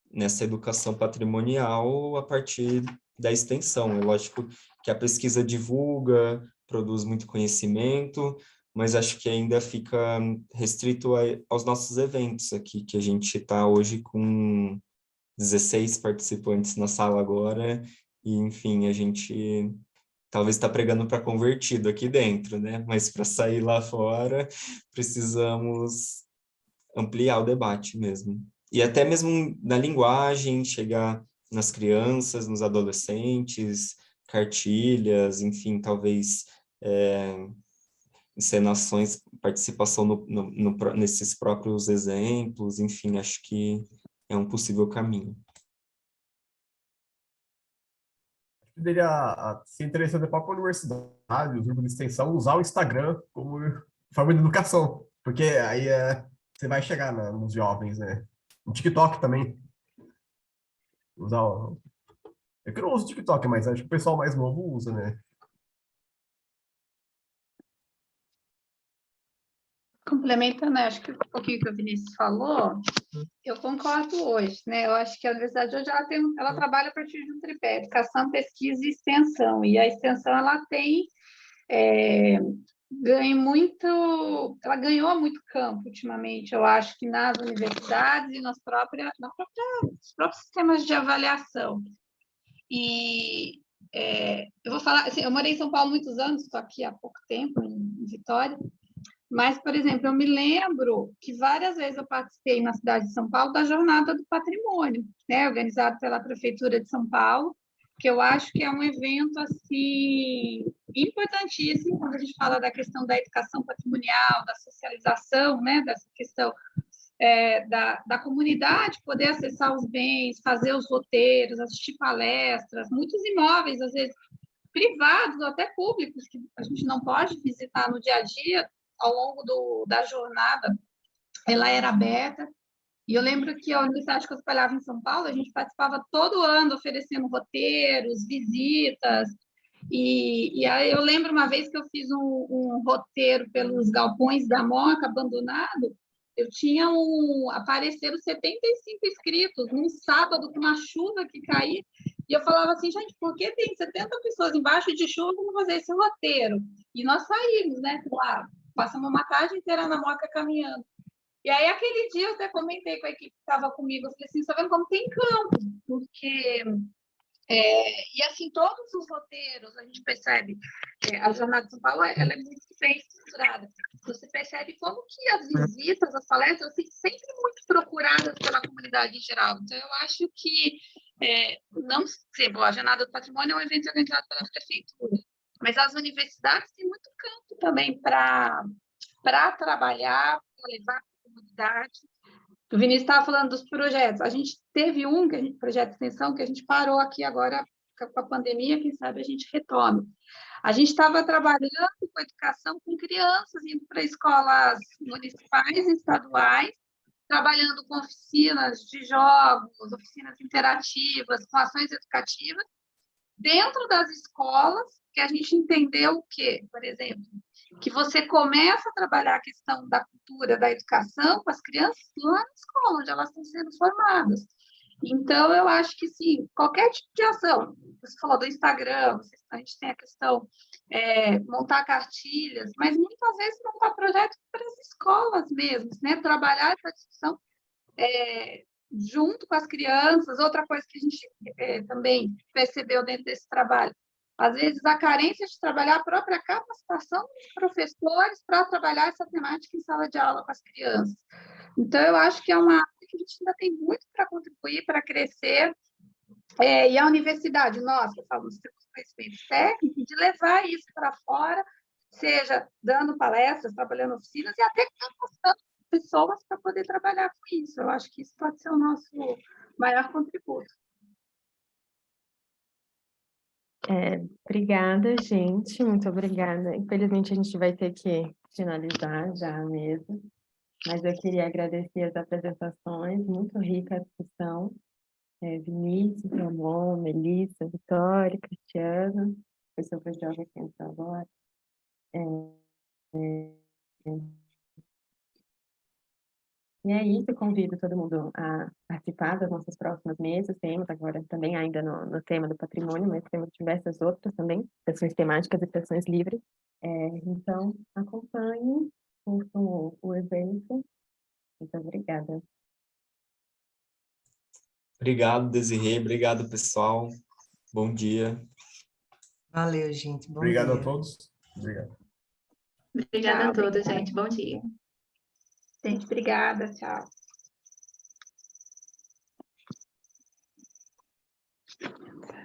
nessa educação patrimonial a partir da extensão. É lógico que a pesquisa divulga, produz muito conhecimento, mas acho que ainda fica restrito aos nossos eventos aqui, que a gente está hoje com 16 participantes na sala agora, e, enfim, a gente talvez está pregando para convertido aqui dentro, né? Mas para sair lá fora, precisamos ampliar o debate mesmo. E até mesmo na linguagem, chegar nas crianças, nos adolescentes, cartilhas, enfim, talvez encenações, participação nesses próprios exemplos, enfim, acho que é um possível caminho. Poderia ser interessante a própria universidade, os grupos de extensão, usar o Instagram como forma de educação, porque aí você vai chegar nos jovens, né? O TikTok também. Eu que não uso o TikTok, mas acho que o pessoal mais novo usa, né? Complementando, acho que um pouquinho que o Vinícius falou, eu concordo hoje, né? Eu acho que a universidade hoje ela trabalha a partir de um tripé, educação, pesquisa e extensão. E a extensão ela tem ela ganhou muito campo ultimamente, eu acho que nas universidades e nos próprios sistemas de avaliação. E eu vou falar, assim, eu morei em São Paulo muitos anos, estou aqui há pouco tempo, em Vitória, mas, por exemplo, eu me lembro que várias vezes eu participei na cidade de São Paulo da Jornada do Patrimônio, né, organizado pela Prefeitura de São Paulo, que eu acho que é um evento assim importantíssimo quando a gente fala da questão da educação patrimonial, da socialização, né, dessa questão da comunidade poder acessar os bens, fazer os roteiros, assistir palestras, muitos imóveis, às vezes privados ou até públicos, que a gente não pode visitar no dia a dia, ao longo da jornada, ela era aberta. E eu lembro que a universidade que eu trabalhava em São Paulo, a gente participava todo ano oferecendo roteiros, visitas. E aí eu lembro uma vez que eu fiz um roteiro pelos galpões da Moca abandonado, eu tinha apareceram 75 inscritos num sábado com uma chuva que caía, e eu falava assim, gente, por que tem 70 pessoas embaixo de chuva para fazer esse roteiro? E nós saímos, né? Claro, passamos uma tarde inteira na Moca caminhando. E aí, aquele dia, eu até comentei com a equipe que estava comigo, eu falei assim, está vendo como tem campo? Porque, e assim, todos os roteiros, a gente percebe, a Jornada de São Paulo, ela é muito bem estruturada. Você percebe como que as visitas, as palestras, assim, sempre muito procuradas pela comunidade em geral. Então, eu acho que, não sei, a Jornada do Patrimônio é um evento organizado pela Prefeitura, mas as universidades têm muito campo também para trabalhar, para levar comunidade. O Vinícius estava falando dos projetos. A gente teve projeto de extensão, que a gente parou aqui agora com a pandemia, quem sabe a gente retome. A gente estava trabalhando com educação com crianças, indo para escolas municipais e estaduais, trabalhando com oficinas de jogos, oficinas interativas, com ações educativas, dentro das escolas, que a gente entendeu o quê? Por exemplo, que você começa a trabalhar a questão da cultura, da educação com as crianças lá na escola, onde elas estão sendo formadas. Então, eu acho que, sim, qualquer tipo de ação, você falou do Instagram, a gente tem a questão montar cartilhas, mas muitas vezes montar projetos para as escolas mesmo, né? Trabalhar essa discussão junto com as crianças. Outra coisa que a gente também percebeu dentro desse trabalho, às vezes a carência de trabalhar a própria capacitação dos professores para trabalhar essa temática em sala de aula com as crianças. Então, eu acho que é uma área que a gente ainda tem muito para contribuir, para crescer, e a universidade, nós que falamos de conhecimento técnico, de levar isso para fora, seja dando palestras, trabalhando oficinas e até capacitando pessoas para poder trabalhar com isso. Eu acho que isso pode ser o nosso maior contributo. Obrigada, gente, muito obrigada. Infelizmente, a gente vai ter que finalizar já a mesa, mas eu queria agradecer as apresentações, muito rica a discussão. Vinícius, Ramon, Melissa, Vitória, Cristiano, pessoa que joga aqui entrou agora. E é isso, eu convido todo mundo a participar das nossas próximas mesas. Temos agora também ainda no tema do patrimônio, mas temos diversas outras também, sessões temáticas e sessões livres. Então, acompanhem o evento. Muito obrigada. Obrigado, Desirê. Obrigado, pessoal. Bom dia. Valeu, gente. Bom Obrigado dia. a todos. Obrigado. Obrigada a todos, Obrigada. gente. Bom dia. Gente, obrigada. Tchau.